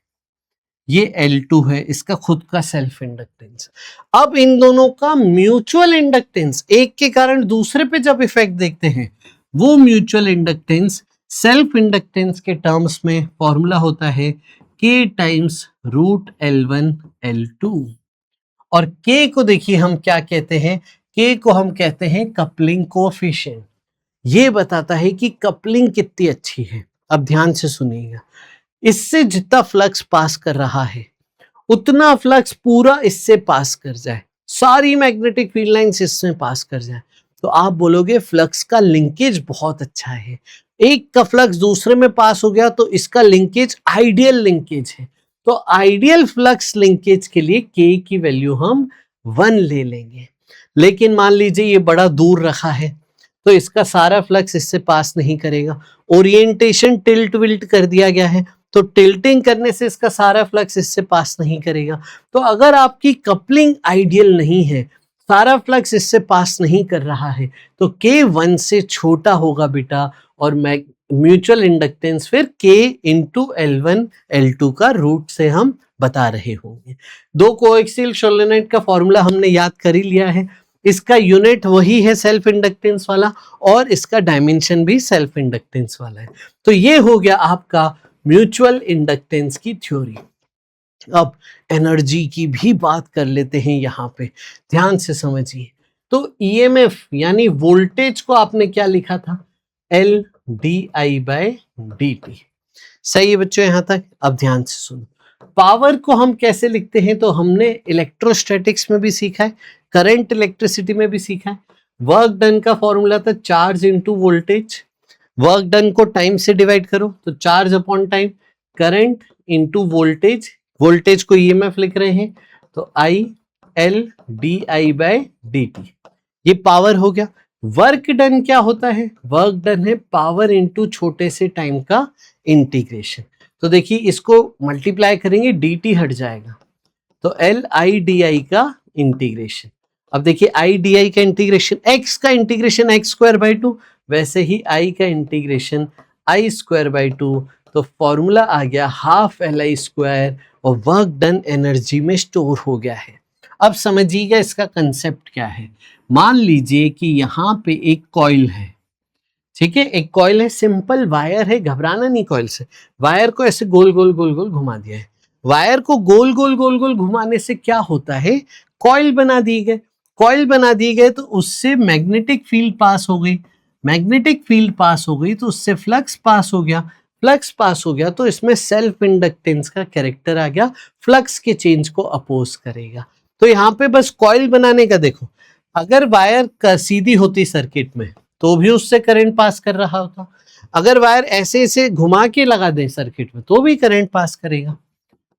ये L2 है, इसका खुद का सेल्फ इंडक्टेंस। अब इन दोनों का म्यूचुअल इंडक्टेंस, एक के कारण दूसरे पे जब इफेक्ट देखते हैं, वो म्यूचुअल इंडक्टेंस सेल्फ इंडक्टेंस के टर्म्स में फॉर्मूला होता है K times root L1 L2। और K को देखिए हम क्या कहते हैं, K को हम कहते हैं कपलिंग कोएफिशिएंट। ये बताता है कि कपलिंग कितनी अच्छी है। अब ध्यान से सुनिएगा, इससे जितना फ्लक्स पास कर रहा है उतना फ्लक्स पूरा इससे पास कर जाए, सारी मैग्नेटिक फील्ड लाइंस इसमें पास कर जाए, तो आप बोलोगे फ्लक्स का लिंकेज बहुत अच्छा है। एक का फ्लक्स दूसरे में पास हो गया तो इसका लिंकेज आइडियल लिंकेज है। तो आइडियल फ्लक्स लिंकेज के लिए K की वैल्यू हम 1 ले लेंगे। लेकिन मान लीजिए ये बड़ा दूर रखा है तो इसका सारा फ्लक्स इससे पास नहीं करेगा, ओरिएंटेशन टिल्ट विल्ट कर दिया गया है, तो टिल्टिंग करने से इसका सारा फ्लक्स इससे पास नहीं करेगा। तो अगर आपकी कपलिंग आइडियल नहीं है, सारा फ्लक्स इससे पास नहीं कर रहा है, तो K 1 से छोटा होगा बेटा, और म्यूचुअल इंडक्टेंस फिर K इंटू L1 L2 का रूट से हम बता रहे होंगे। दो कोएक्सियल सोलेनोइड का फॉर्मूला हमने याद कर ही लिया है, इसका यूनिट वही है सेल्फ इंडक्टेंस वाला, और इसका डायमेंशन भी सेल्फ इंडक्टेंस वाला है। तो ये हो गया आपका म्यूचुअल इंडक्टेंस की थ्योरी। अब एनर्जी की भी बात कर लेते हैं, यहाँ पे ध्यान से समझिए। तो ईएमएफ यानी वोल्टेज को आपने क्या लिखा था, L di/dt। सही है बच्चों यहाँ तक। अब ध्यान से सुनो, पावर को हम कैसे लिखते हैं, तो हमने इलेक्ट्रोस्टैटिक्स में भी सीखा है, करंट इलेक्ट्रिसिटी में भी सीखा है। वर्क डन का फॉर्मूला था charge into voltage, work done को टाइम से डिवाइड करो तो charge upon time, current into voltage, voltage को ईएमएफ लिख रहे हैं तो IL di/dt, ये पावर हो गया। वर्क डन क्या होता है, वर्क डन है पावर इनटू छोटे से टाइम का इंटीग्रेशन। तो देखिए इसको मल्टीप्लाई करेंगे, dt हट जाएगा, तो LI/DI का इंटीग्रेशन। अब देखिए I/DI का इंटीग्रेशन, x का इंटीग्रेशन x²/2, वैसे ही I का इंटीग्रेशन I²/2, तो फॉर्मूला आ गया ½ Li², और वर्क डन एनर्जी में स्टोर हो गया है। अब समझिएगा इसका कंसेप्ट क्या है। मान लीजिए कि यहाँ पे एक कॉइल है, ठीक है, एक कॉइल है, सिंपल वायर है, घबराना नहीं कॉइल से। वायर को ऐसे गोल गोल गोल गोल घुमा दिया है, वायर को गोल गोल गोल गोल घुमाने से क्या होता है, कॉइल बना दी गए, कॉइल बना दिए गए तो उससे मैग्नेटिक फील्ड पास हो गई, मैग्नेटिक फील्ड पास हो गई तो उससे फ्लक्स पास हो गया, फ्लक्स पास हो गया तो इसमें सेल्फ इंडक्टेंस का कैरेक्टर आ गया, फ्लक्स के चेंज को अपोज करेगा। तो यहाँ पे बस कॉइल बनाने का देखो, अगर वायर सीधी होती सर्किट में तो भी उससे करंट पास कर रहा होता, अगर वायर ऐसे ऐसे घुमा के लगा दें सर्किट में तो भी करंट पास करेगा।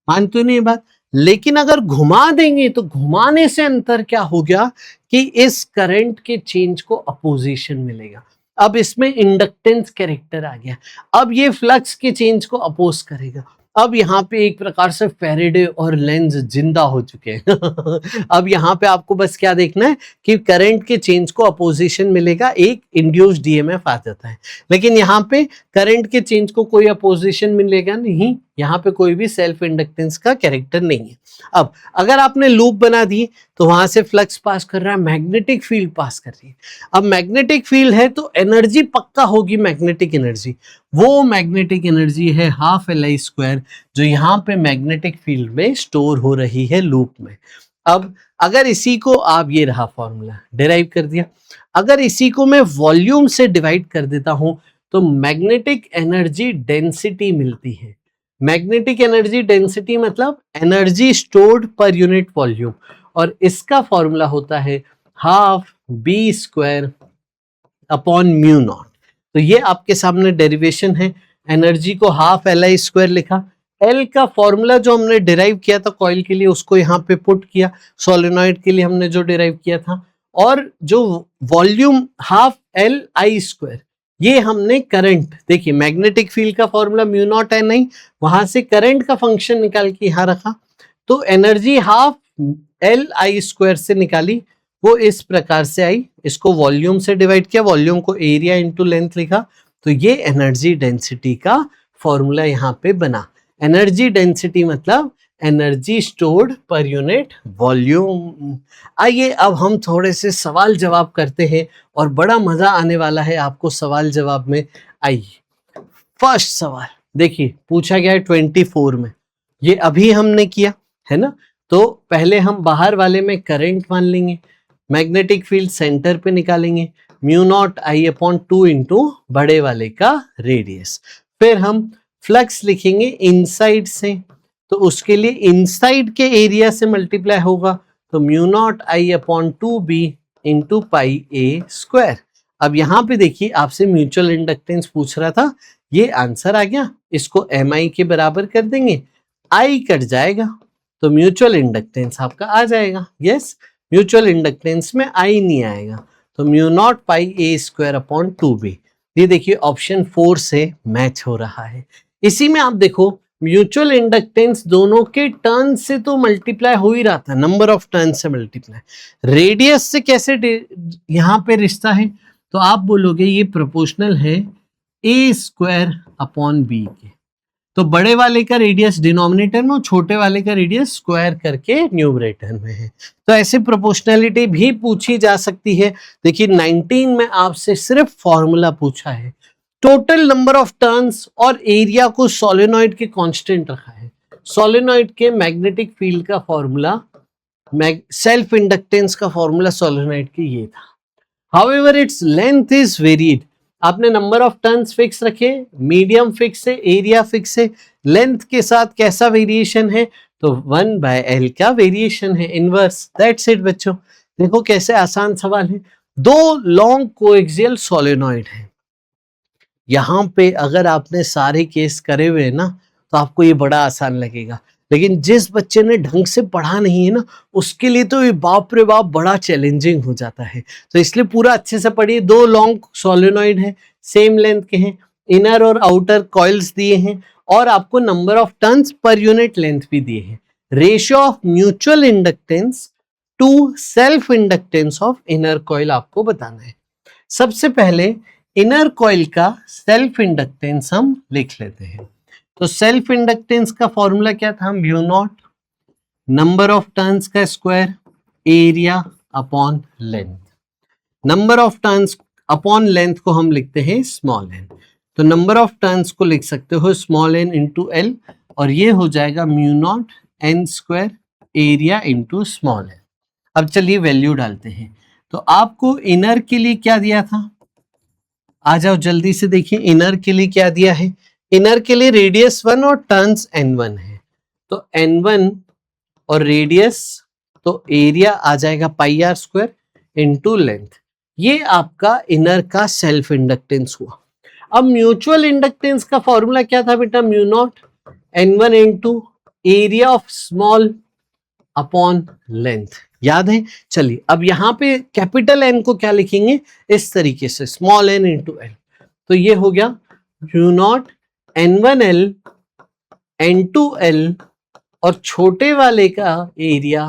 मानते नहीं ये बात? लेकिन अगर घुमा देंगे तो घुमाने से अंतर क्या हो गया कि इस करंट के चेंज को अपोजिशन मिलेगा। अब इसमें इंडक्टेंस कैरेक्टर आ गया, अब ये फ्लक्स के चेंज को अपोज करेगा। अब यहाँ पे एक प्रकार से फैराडे और लेंज जिंदा हो चुके हैं अब यहाँ पे आपको बस क्या देखना है कि करंट के चेंज को अपोजिशन मिलेगा, एक इंड्यूस्ड डीएमएफ आ जाता है। लेकिन यहाँ पे करंट के चेंज को कोई अपोजिशन मिलेगा नहीं, यहाँ पे कोई भी सेल्फ इंडक्टेंस का कैरेक्टर नहीं है। अब अगर आपने लूप बना दी तो वहां से फ्लक्स पास कर रहा है, मैग्नेटिक फील्ड पास कर रही है। अब मैग्नेटिक फील्ड है तो एनर्जी पक्का होगी मैग्नेटिक एनर्जी, वो मैग्नेटिक एनर्जी है ½ Li², जो यहाँ पे मैग्नेटिक फील्ड में स्टोर हो रही है लूप में। अब अगर इसी को आप, ये रहा फॉर्मूला डिराइव कर दिया, अगर इसी को मैं वॉल्यूम से डिवाइड कर देता हूं तो मैग्नेटिक एनर्जी डेंसिटी मिलती है। मैग्नेटिक एनर्जी डेंसिटी मतलब energy stored per unit volume, और इसका फॉर्मूला होता है ½ B²/μ0। तो ये आपके सामने डेरिवेशन है, एनर्जी को ½ Li² लिखा, एल का फॉर्मूला जो हमने डिराइव किया था कॉइल के लिए उसको यहाँ पे पुट किया, सोलेनॉइड के लिए हमने जो डिराइव किया था, और जो वॉल्यूम ½ Li², ये हमने करंट, देखिए मैग्नेटिक फील्ड का फॉर्मूला μ0 है नहीं, वहां से करंट का फंक्शन निकाल के यहाँ रखा, तो एनर्जी ½ Li² से निकाली, वो इस प्रकार से आई। इसको वॉल्यूम से डिवाइड किया, वॉल्यूम को एरिया इंटू लेंथ लिखा, तो ये एनर्जी डेंसिटी का फॉर्मूला यहाँ पे बना। एनर्जी डेंसिटी मतलब energy stored per unit volume. आइए अब हम थोड़े से सवाल जवाब करते हैं और बड़ा मजा आने वाला है आपको सवाल जवाब में। आइए फर्स्ट सवाल देखिए, पूछा गया है 24 में, ये अभी हमने किया है ना। तो पहले हम बाहर वाले में करंट मान लेंगे, मैग्नेटिक फील्ड सेंटर पे निकालेंगे, μ0I/2 इंटू बड़े वाले का रेडियस, फिर हम फ्लक्स लिखेंगे इनसाइड से, तो उसके लिए इनसाइड के एरिया से मल्टीप्लाई होगा, तो μ0I/2b इंटू πa²। अब यहाँ पे देखिए आपसे म्यूचुअल इंडक्टेंस पूछ रहा था, ये आंसर आ गया, इसको mi के बराबर कर देंगे, i कट जाएगा तो म्यूचुअल इंडक्टेंस आपका आ जाएगा। यस, म्यूचुअल इंडक्टेंस में i नहीं आएगा, तो μ0 πa²/2b। ये देखिए ऑप्शन 4 से मैच हो रहा है। इसी में आप देखो म्यूचुअल इंडक्टेंस दोनों के टर्न से तो मल्टीप्लाई हो ही रहा था, नंबर ऑफ टर्न से मल्टीप्लाई, रेडियस से कैसे यहाँ पे रिश्ता है, तो आप बोलोगे ये प्रोपोर्शनल है a²/b के, तो बड़े वाले का रेडियस डिनोमिनेटर में, छोटे वाले का रेडियस स्क्वायर करके न्यूमरेटर में है। तो ऐसे प्रोपोर्शनैलिटी भी पूछी जा सकती है। देखिए 19 में आपसे सिर्फ फॉर्मूला पूछा है, टोटल नंबर ऑफ टर्न्स और एरिया को सोलेनॉइड के कांस्टेंट रखा है। सोलेनॉइड के मैग्नेटिक फील्ड का फॉर्मूला, सेल्फ इंडक्टेंस का फॉर्मूला सोलेनॉइड के ये था। However its length is varied, आपने नंबर ऑफ टर्न्स फिक्स रखे, मीडियम फिक्स है, एरिया फिक्स है, लेंथ के साथ कैसा वेरिएशन है, तो 1/L का वेरिएशन है, इनवर्स। दैट्स इट बच्चों। देखो कैसे आसान सवाल है। दो लॉन्ग कोएक्सियल सोलेनॉइड है, यहाँ पे अगर आपने सारे केस करे हुए ना तो आपको ये बड़ा आसान लगेगा, लेकिन जिस बच्चे ने ढंग से पढ़ा नहीं है ना उसके लिए तो ये बाप रे बाप बड़ा चैलेंजिंग हो जाता है। तो इसलिए पूरा अच्छे से पढ़िए। दो लॉन्ग सोलेनॉइड है, सेम लेंथ के हैं, इनर और आउटर कॉइल्स दिए हैं, और आपको number of turns per unit length भी दिए हैं। Ratio of mutual inductance to self inductance of inner coil आपको बताना है। सबसे पहले इनर कॉइल का सेल्फ इंडक्टेंस हम लिख लेते हैं। तो सेल्फ इंडक्टेंस का फॉर्मूला क्या था, μ0 नंबर ऑफ टर्न्स का square area upon length. Number of turns upon length को हम लिखते हैं स्मॉल n, तो नंबर ऑफ टर्न्स को लिख सकते हो स्मॉल n इंटू एल, और ये हो जाएगा μ0 n² area into small n। अब चलिए वैल्यू डालते हैं। तो आपको इनर के लिए क्या दिया था, आ जाओ जल्दी से देखिए, इनर के लिए क्या दिया है, इनर के लिए रेडियस 1 और टर्न्स n1 है, तो n1 और रेडियस, तो एरिया आ जाएगा πr², इंटू लेंथ। ये आपका इनर का सेल्फ इंडक्टेंस हुआ। अब म्यूचुअल इंडक्टेंस का फॉर्मूला क्या था बेटा, mu naught N1 into area of small upon length, याद है। चलिए अब यहां पे कैपिटल एन को क्या लिखेंगे, इस तरीके से स्मॉल एन इंटू एल। तो ये हो गया म्यू नॉट N1L N2L और छोटे वाले का एरिया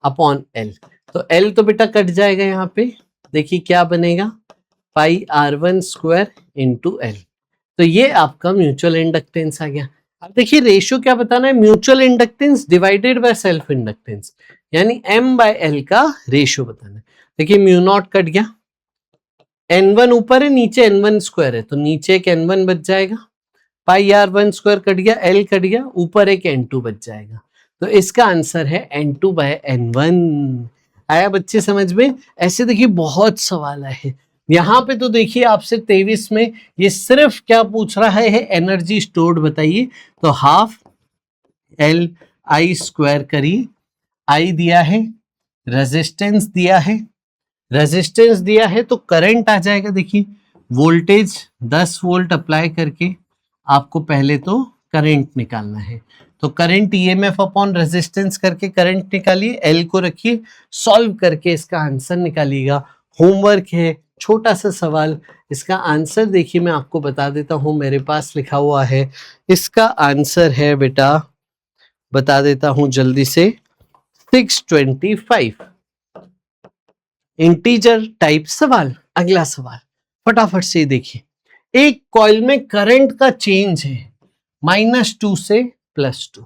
अपॉन एल। तो एल तो बेटा कट जाएगा यहाँ पे, देखिए क्या बनेगा, पाई R1 स्क्वायर इंटू एल। तो ये आपका म्यूचुअल इंडक्टेंस आ गया। अब देखिए रेशियो क्या बताना है, mutual inductance divided by self inductance, यानी M बाय L का रेशियो बताना है। देखिए म्यू नॉट कट गया, N1 ऊपर है, नीचे N1 स्क्वायर है, तो नीचे एक N1 बच जाएगा, पाई R1 स्क्वायर कट गया, L कट गया, ऊपर एक N2 बच जाएगा। तो इसका आंसर है N2 बाय N1। आया बच्चे समझ में। ऐसे देखिए बहुत सवाल है यहाँ पे। तो देखिए आपसे 23 में ये सिर्फ क्या पूछ रहा है, एनर्जी स्टोर्ड बताइए। तो हाफ L I स्क्वायर करिए, I दिया है, रेजिस्टेंस दिया है, रेजिस्टेंस दिया है तो करंट आ जाएगा। देखिए वोल्टेज 10 वोल्ट अप्लाई करके आपको पहले तो करंट निकालना है। तो करंट ईएमएफ अपॉन रेजिस्टेंस करके करंट निकालिए, एल को रखिए, सॉल्व करके इसका आंसर निकालिएगा। होमवर्क है, छोटा सा सवाल। इसका आंसर देखिए मैं आपको बता देता हूं, मेरे पास लिखा हुआ है। इसका आंसर है बेटा, बता देता हूं जल्दी से, 625। इंटीजर टाइप सवाल। अगला सवाल फटाफट से देखिए, एक कॉइल में करंट का चेंज है -2 से +2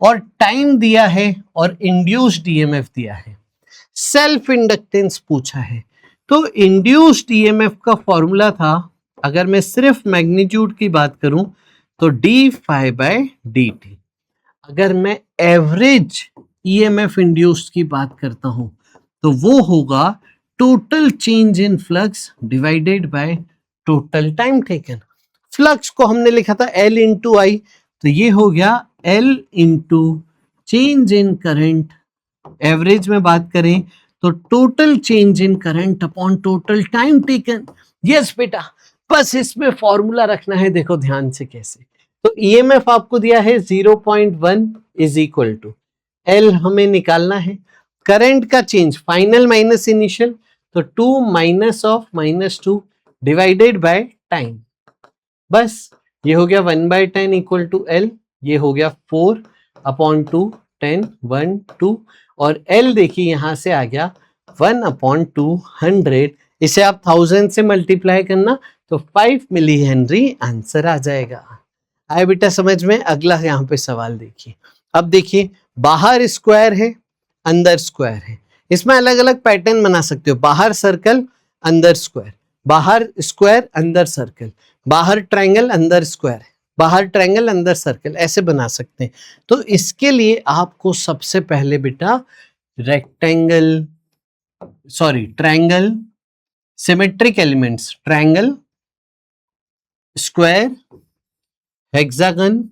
और टाइम दिया है और इंड्यूस्ड ईएमएफ दिया है, सेल्फ इंडक्टेंस पूछा है। तो इंड्यूस्ड ईएमएफ का फॉर्मूला था, अगर मैं सिर्फ मैग्नीट्यूड की बात करूं तो d∅dt। अगर मैं एवरेज ईएमएफ इंड्यूस्ड की बात करता हूं तो वो होगा total change in flux divided by total time taken. Flux को हमने लिखा था L इंटू आई, तो ये हो गया L into change in current. Average में बात करें तो total change in current upon total time taken. Yes बेटा, बस इसमें फॉर्मूला रखना है, देखो ध्यान से कैसे। तो ईएमएफ आपको दिया है 0.1 इज इक्वल टू L, हमें निकालना है। करंट का चेंज फाइनल माइनस इनिशियल, तो 2 minus of -2 divided by time. बस ये हो गया 1/10 इक्वल टू L, ये हो गया 4/2 10 1 2 और L देखिए यहां से आ गया 1/200। इसे आप 1000 से मल्टीप्लाई करना तो 5 मिली हेनरी आंसर आ जाएगा। आए बेटा समझ में। अगला यहाँ पे सवाल देखिए। अब देखिए बाहर स्क्वायर है, अंदर स्क्वायर है। इसमें अलग अलग पैटर्न बना सकते हो, बाहर सर्कल अंदर स्क्वायर, बाहर स्क्वायर अंदर सर्कल, बाहर ट्रायंगल अंदर स्क्वायर, बाहर ट्रायंगल अंदर सर्कल, ऐसे बना सकते हैं। तो इसके लिए आपको सबसे पहले बेटा rectangle, sorry triangle, symmetric elements, triangle, square, hexagon,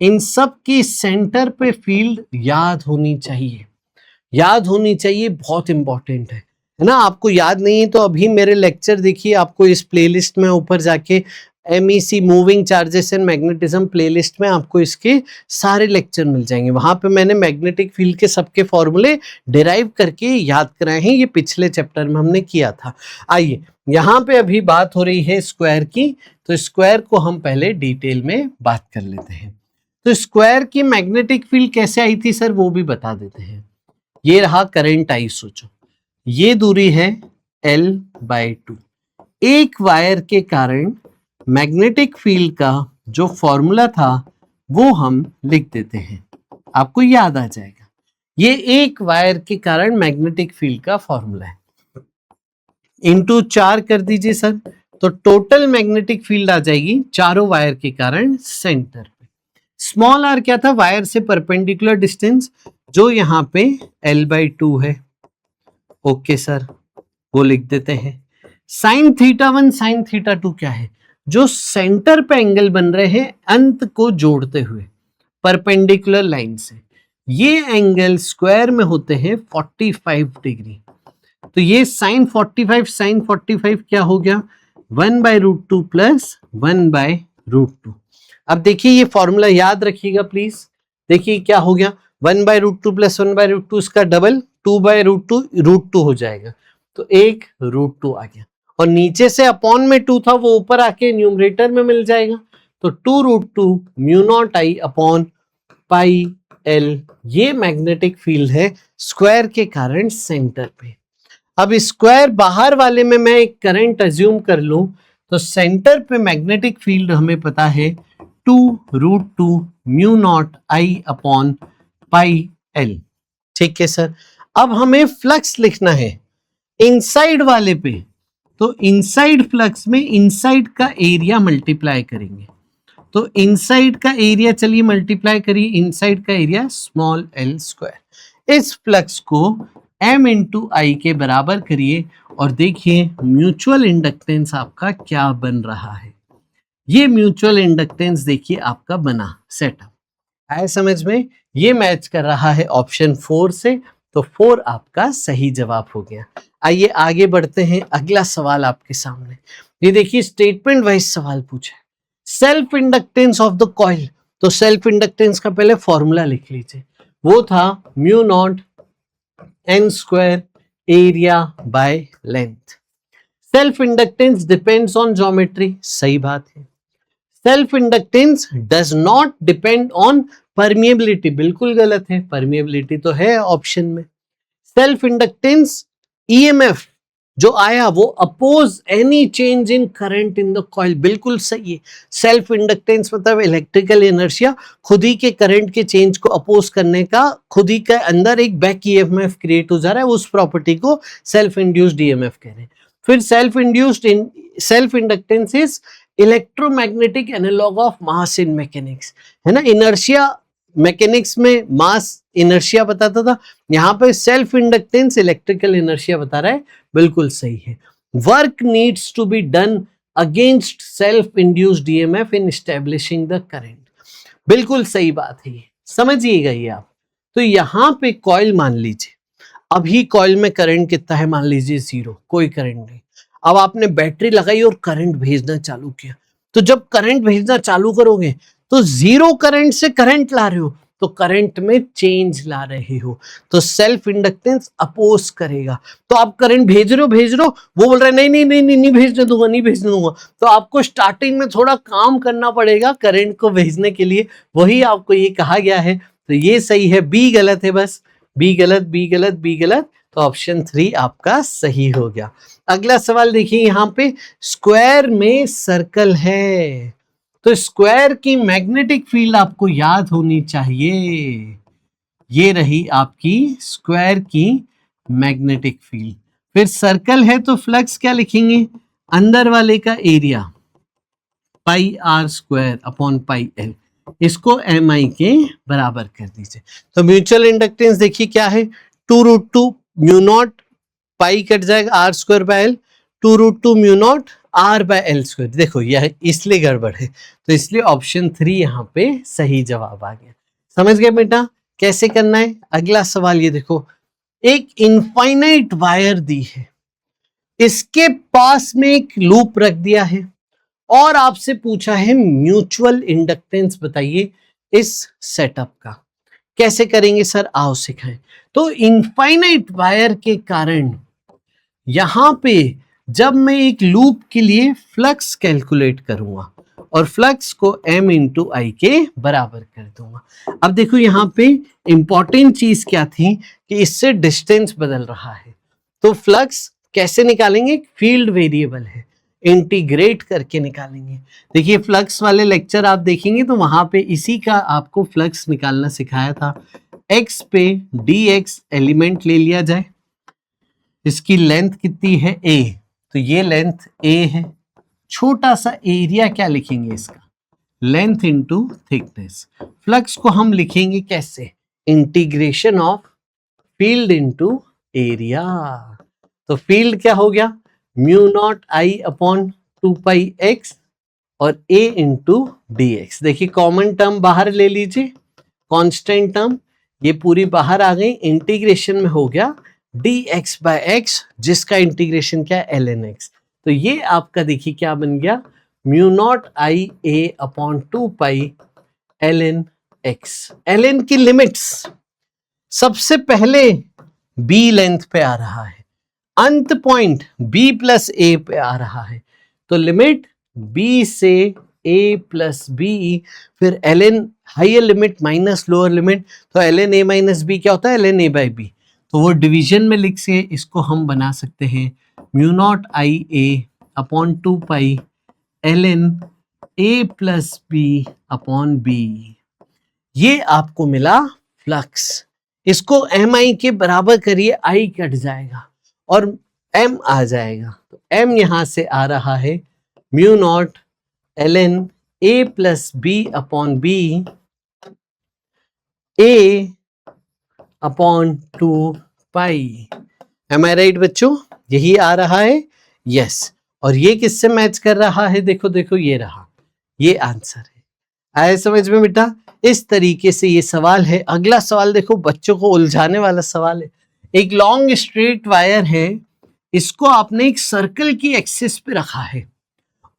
इन सब की सेंटर पे फील्ड याद होनी चाहिए, याद होनी चाहिए, बहुत इंपॉर्टेंट है ना। आपको याद नहीं है तो अभी मेरे लेक्चर देखिए, आपको इस प्लेलिस्ट में ऊपर जाके MEC moving charges and magnetism playlist में आपको इसके सारे लेक्चर मिल जाएंगे। वहां पे मैंने मैग्नेटिक फील्ड के सबके फॉर्मूले डिराइव करके याद कराए हैं, ये पिछले चैप्टर में हमने किया था। आइए यहाँ पे अभी बात हो रही है स्क्वायर की, तो स्क्वायर को हम पहले डिटेल में बात कर लेते हैं। तो स्क्वायर की मैग्नेटिक फील्ड कैसे आई थी सर, वो भी बता देते हैं। ये रहा करंट आई, सोचो ये दूरी है L/2। एक वायर के कारण मैग्नेटिक फील्ड का जो फॉर्मूला था वो हम लिख देते हैं, आपको याद आ जाएगा। ये एक वायर के कारण मैग्नेटिक फील्ड का फॉर्मूला है, इंटू 4 कर दीजिए सर, तो टोटल मैग्नेटिक फील्ड आ जाएगी चारों वायर के कारण सेंटर पे। स्मॉल r क्या था, वायर से परपेंडिकुलर डिस्टेंस, जो यहाँ पे L/2 है। ओके सर, वो लिख देते हैं। sin θ1 sin θ2 क्या है, जो सेंटर पे एंगल बन रहे हैं अंत को जोड़ते हुए परपेंडिकुलर लाइन से, ये एंगल स्क्वायर में होते हैं 45 डिग्री। तो ये sin 45 क्या हो गया 1/√2 प्लस 1/√2। अब देखिए ये फॉर्मूला याद रखिएगा प्लीज। देखिए क्या हो गया 1/√2 प्लस 1/√2 इसका डबल 2/√2 √2 हो जाएगा, तो एक √2 आ गया और नीचे से अपॉन में 2 था वो ऊपर आके न्यूमरेटर में मिल जाएगा, तो 2√2 म्यू नॉट आई अपॉन पाई एल। ये मैग्नेटिक फील्ड है स्क्वायर के कारण सेंटर पे। अब स्क्वायर बाहर वाले में मैं एक करंट अज्यूम कर लूं तो सेंटर पे मैग्नेटिक फील्ड हमें पता है 2√2 म्यू नॉट आई अपॉन पाई एल। ठीक है सर, अब हमें फ्लक्स लिखना है इनसाइड वाले पे, तो इनसाइड फ्लक्स में इनसाइड का एरिया मल्टीप्लाई करेंगे, तो इनसाइड का एरिया चलिए मल्टीप्लाई करिए, इनसाइड का एरिया स्मॉल एल स्क्वायर। इस फ्लक्स को m इंटू आई के बराबर करिए और देखिए म्यूचुअल इंडक्टेंस आपका क्या बन रहा है। ये म्यूचुअल इंडक्टेंस देखिए आपका बना सेटअप आए समझ में, ये मैच कर रहा है ऑप्शन 4 से, तो 4 आपका सही जवाब हो गया। आइए आगे बढ़ते हैं, अगला सवाल आपके सामने। ये देखिए स्टेटमेंट वाइज सवाल पूछा है, self inductance of the coil. तो सेल्फ इंडक्टेंस का पहले फॉर्मूला लिख लीजिए, वो था mu naught n square area by length. Self inductance depends on geometry, सही बात है। Self inductance does not depend on permeability, बिल्कुल गलत है, परमिएबिलिटी तो है ऑप्शन में। सेल्फ इंडक्टेंस ईएमएफ जो आया वो oppose any change in current in the coil, बिल्कुल सही है। सेल्फ इंडक्टेंस मतलब इलेक्ट्रिकल इनर्शिया खुद ही के करंट के चेंज को अपोज करने का, खुद ही के अंदर एक बैक ईएमएफ क्रिएट हो जा रहा है, उस प्रॉपर्टी को सेल्फ इंड्यूस्ड ईएमएफ कह रहे हैं। फिर self inductance is electromagnetic analogue of mass in mechanics, है ना। इनर्शिया मैकेनिक्स में मास इनर्शिया बताता था, यहाँ पे सेल्फ इंडक्टेंस इलेक्ट्रिकल इनर्शिया बता रहा है, बिल्कुल सही है। Work needs to be done against self induced EMF in establishing the current, बिल्कुल सही बात है, समझिएगा ये आप। तो यहाँ पे कॉइल मान लीजिए, अभी कॉइल में करंट कितना है, मान लीजिए 0, कोई करंट नहीं। अब आपने बैटरी लगाई और करंट भेजना चालू किया, तो जब करंट भेजना चालू करोगे तो 0 करंट से करंट ला रहे हो, तो करंट में चेंज ला रहे हो, तो सेल्फ इंडक्टेंस अपोज करेगा। तो आप करंट भेज रहे हो, वो बोल रहा है नहीं नहीं नहीं नहीं, नहीं भेजने दूंगा, नहीं भेजने दूंगा, तो आपको स्टार्टिंग में थोड़ा काम करना पड़ेगा करंट को भेजने के लिए, वही आपको ये कहा गया है। तो ये सही है, बी गलत है, बस बी गलत, बी गलत, बी गलत, तो ऑप्शन 3 आपका सही हो गया। अगला सवाल देखिए, यहाँ पे स्क्वायर में सर्कल है, तो स्क्वायर की मैग्नेटिक फील्ड आपको याद होनी चाहिए, ये रही आपकी स्क्वायर की मैग्नेटिक फील्ड। फिर सर्कल है तो फ्लक्स क्या लिखेंगे, अंदर वाले का area pi R square upon pi L, इसको एम आई के बराबर कर दीजिए। तो म्यूचुअल इंडक्टेंस देखिए क्या है, 2√2 म्यू नॉट, पाई कट जाएगा R square by L, 2√2 mu naught R by L square. देखो यह इसलिए गड़बड़ है, तो इसलिए ऑप्शन 3 यहाँ पे सही जवाब आ गया। समझ गए बेटा कैसे करना है। अगला सवाल ये देखो, एक इनफाइनाइट वायर दी है, इसके पास में एक लूप रख दिया है और आपसे पूछा है म्यूचुअल इंडक्टेंस बताइए इस सेटअप का। कैसे करेंगे सर, आओ सिखाएं। तो इनफाइनाइट वायर के कारण यहां पे जब मैं एक लूप के लिए फ्लक्स कैलकुलेट करूंगा और फ्लक्स को m इंटू आई के बराबर कर दूंगा। अब देखो यहाँ पे इंपॉर्टेंट चीज क्या थी कि इससे डिस्टेंस बदल रहा है, तो फ्लक्स कैसे निकालेंगे, फील्ड वेरिएबल है, इंटीग्रेट करके निकालेंगे। देखिए फ्लक्स वाले लेक्चर आप देखेंगे तो वहां पे इसी का आपको फ्लक्स निकालना सिखाया था। x पे dx एलिमेंट ले लिया जाए, इसकी लेंथ कितनी है a, तो ये लेंथ a है, छोटा सा एरिया क्या लिखेंगे इसका, लेंथ इंटू थिकनेस। फ्लक्स को हम लिखेंगे कैसे, integration of field into area. तो फील्ड क्या हो गया, म्यू नॉट आई अपॉन 2 पाई एक्स और a इंटू डी एक्स। देखिए कॉमन टर्म बाहर ले लीजिए, कांस्टेंट टर्म ये पूरी बाहर आ गई, इंटीग्रेशन में हो गया dx बाय एक्स, जिसका इंटीग्रेशन क्या है ln x। तो ये आपका देखिए क्या बन गया, mu naught I a upon 2 pi ln x। ln की लिमिट्स सबसे पहले b लेंथ पे आ रहा है, अंत पॉइंट b प्लस ए पे आ रहा है, तो लिमिट b से a प्लस बी, फिर ln higher limit minus lower limit, तो ln a माइनस बी क्या होता है, ln a बाई बी। तो वो डिवीजन में लिख से इसको हम बना सकते हैं mu naught I a upon 2 pi ln a plus b upon b. ये आपको मिला फ्लक्स। इसको mi के बराबर करिए, i कट जाएगा और m आ जाएगा, तो m यहां से आ रहा है mu naught ln a plus b upon b a upon 2 pi. M I right बच्चों, यही आ रहा है, यस। और ये किससे मैच कर रहा है, देखो देखो ये रहा, ये आंसर है। आया समझ में बेटा? इस तरीके से ये सवाल है। अगला सवाल देखो, बच्चों को उलझाने वाला सवाल है। एक लॉन्ग स्ट्रेट वायर है, इसको आपने एक सर्कल की एक्सिस पे रखा है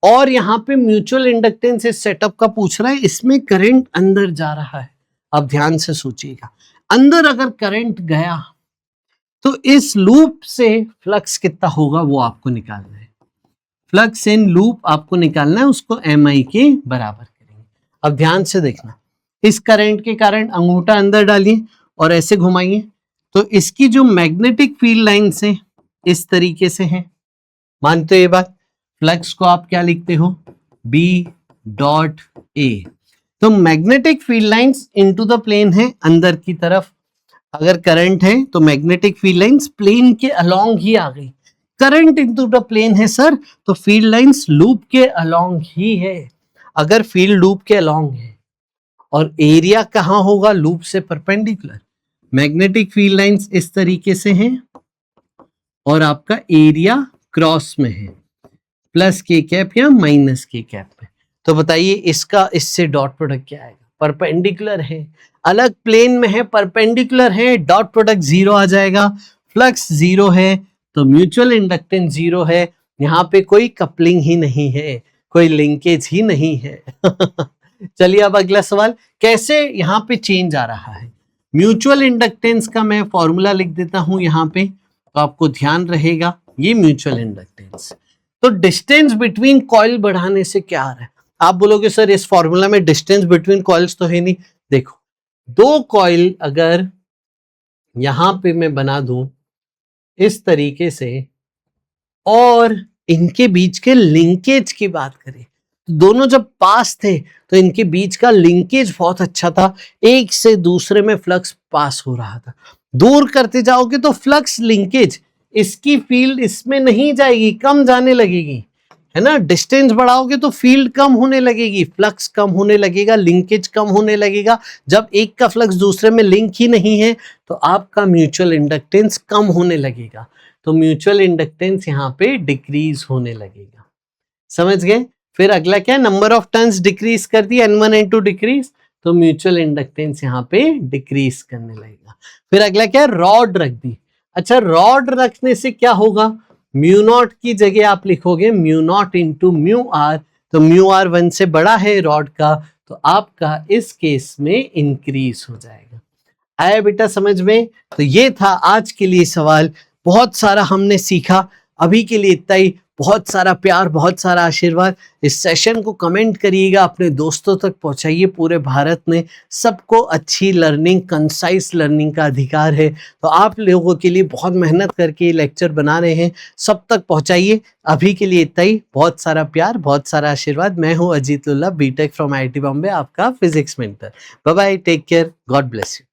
और यहाँ पे म्यूचुअल इंडक्टेंस इस सेटअप का पूछ रहा है, इसमें करंट अंदर जा रहा है। अब ध्यान से सोचिएगा, अंदर अगर करंट गया तो इस लूप से फ्लक्स कितना होगा वो आपको निकालना है। फ्लक्स इन लूप आपको निकालना है, उसको mi के बराबर करेंगे। अब ध्यान से देखना, इस करंट के कारण अंगूठा अंदर डालिए और ऐसे घुमाइए, तो इसकी जो मैग्नेटिक फील्ड लाइंस हैं इस तरीके से हैं। मानते हो ये बात? फ्लक्स को आप क्या लिखते हो, B डॉट A। तो magnetic field lines into the plane है अंदर की तरफ। अगर करंट है तो मैग्नेटिक फील्ड लाइंस प्लेन के अलोंग ही आ गई। करंट इनटू द प्लेन है सर, तो फील्ड लाइंस लूप के अलोंग ही है। अगर फील्ड लूप के अलोंग है और एरिया कहां होगा, लूप से परपेंडिकुलर, मैग्नेटिक फील्ड लाइंस इस तरीके से हैं और आपका एरिया क्रॉस में है, प्लस के कैप या माइनस के कैप में। तो बताइए इसका इससे डॉट प्रोडक्ट क्या आएगा, परपेंडिकुलर है, अलग प्लेन में है, परपेंडिकुलर है, डॉट प्रोडक्ट जीरो आ जाएगा। फ्लक्स जीरो है तो म्यूचुअल इंडक्टेंस जीरो है, यहाँ पे कोई कपलिंग ही नहीं है, कोई लिंकेज ही नहीं है। चलिए अब अगला सवाल, कैसे यहाँ पे चेंज आ रहा है। म्यूचुअल इंडक्टेंस का मैं फॉर्मूला लिख देता हूं यहाँ पे, तो आपको ध्यान रहेगा। ये म्यूचुअल इंडक्टेंस, तो डिस्टेंस बिटवीन कॉइल बढ़ाने से क्या आ रहा है। आप बोलोगे सर इस फॉर्मूला में डिस्टेंस बिटवीन कॉइल्स तो है नहीं। देखो, दो कॉइल अगर यहां पे मैं बना दूं इस तरीके से और इनके बीच के लिंकेज की बात करें, दोनों जब पास थे तो इनके बीच का लिंकेज बहुत अच्छा था, एक से दूसरे में फ्लक्स पास हो रहा था। दूर करते जाओगे तो फ्लक्स लिंकेज, इसकी फील्ड इसमें नहीं जाएगी, कम जाने लगेगी, है ना। डिस्टेंस बढ़ाओगे तो फील्ड कम होने लगेगी, फ्लक्स कम होने लगेगा, लिंकेज कम होने लगेगा। जब एक का फ्लक्स दूसरे में लिंक ही नहीं है तो आपका म्यूचुअल इंडक्टेंस कम होने लगेगा, तो म्यूचुअल इंडक्टेंस यहाँ पे डिक्रीज होने लगेगा। समझ गए? फिर अगला क्या, नंबर ऑफ टर्न्स डिक्रीज कर दी, N1 N2 डिक्रीज, तो म्यूचुअल इंडक्टेंस यहाँ पे डिक्रीज करने लगेगा। फिर अगला क्या, रॉड रख दी। अच्छा, रॉड रखने से क्या होगा, म्यू नॉट की जगह आप लिखोगे mu naught into mu r, तो म्यू आर 1 से बड़ा है रॉड का, तो आपका इस केस में इंक्रीज हो जाएगा। आया बेटा समझ में? तो ये था आज के लिए सवाल, बहुत सारा हमने सीखा। अभी के लिए इतना ही, बहुत सारा प्यार, बहुत सारा आशीर्वाद। इस सेशन को कमेंट करिएगा, अपने दोस्तों तक पहुंचाइए। पूरे भारत में सबको अच्छी लर्निंग, कंसाइज लर्निंग का अधिकार है, तो आप लोगों के लिए बहुत मेहनत करके लेक्चर बना रहे हैं, सब तक पहुंचाइए। अभी के लिए इतना ही, बहुत सारा प्यार, बहुत सारा आशीर्वाद। मैं हूं Ajit Lulla, BTech from IIT Bombay, आपका physics mentor. Bye bye, take care, God bless you.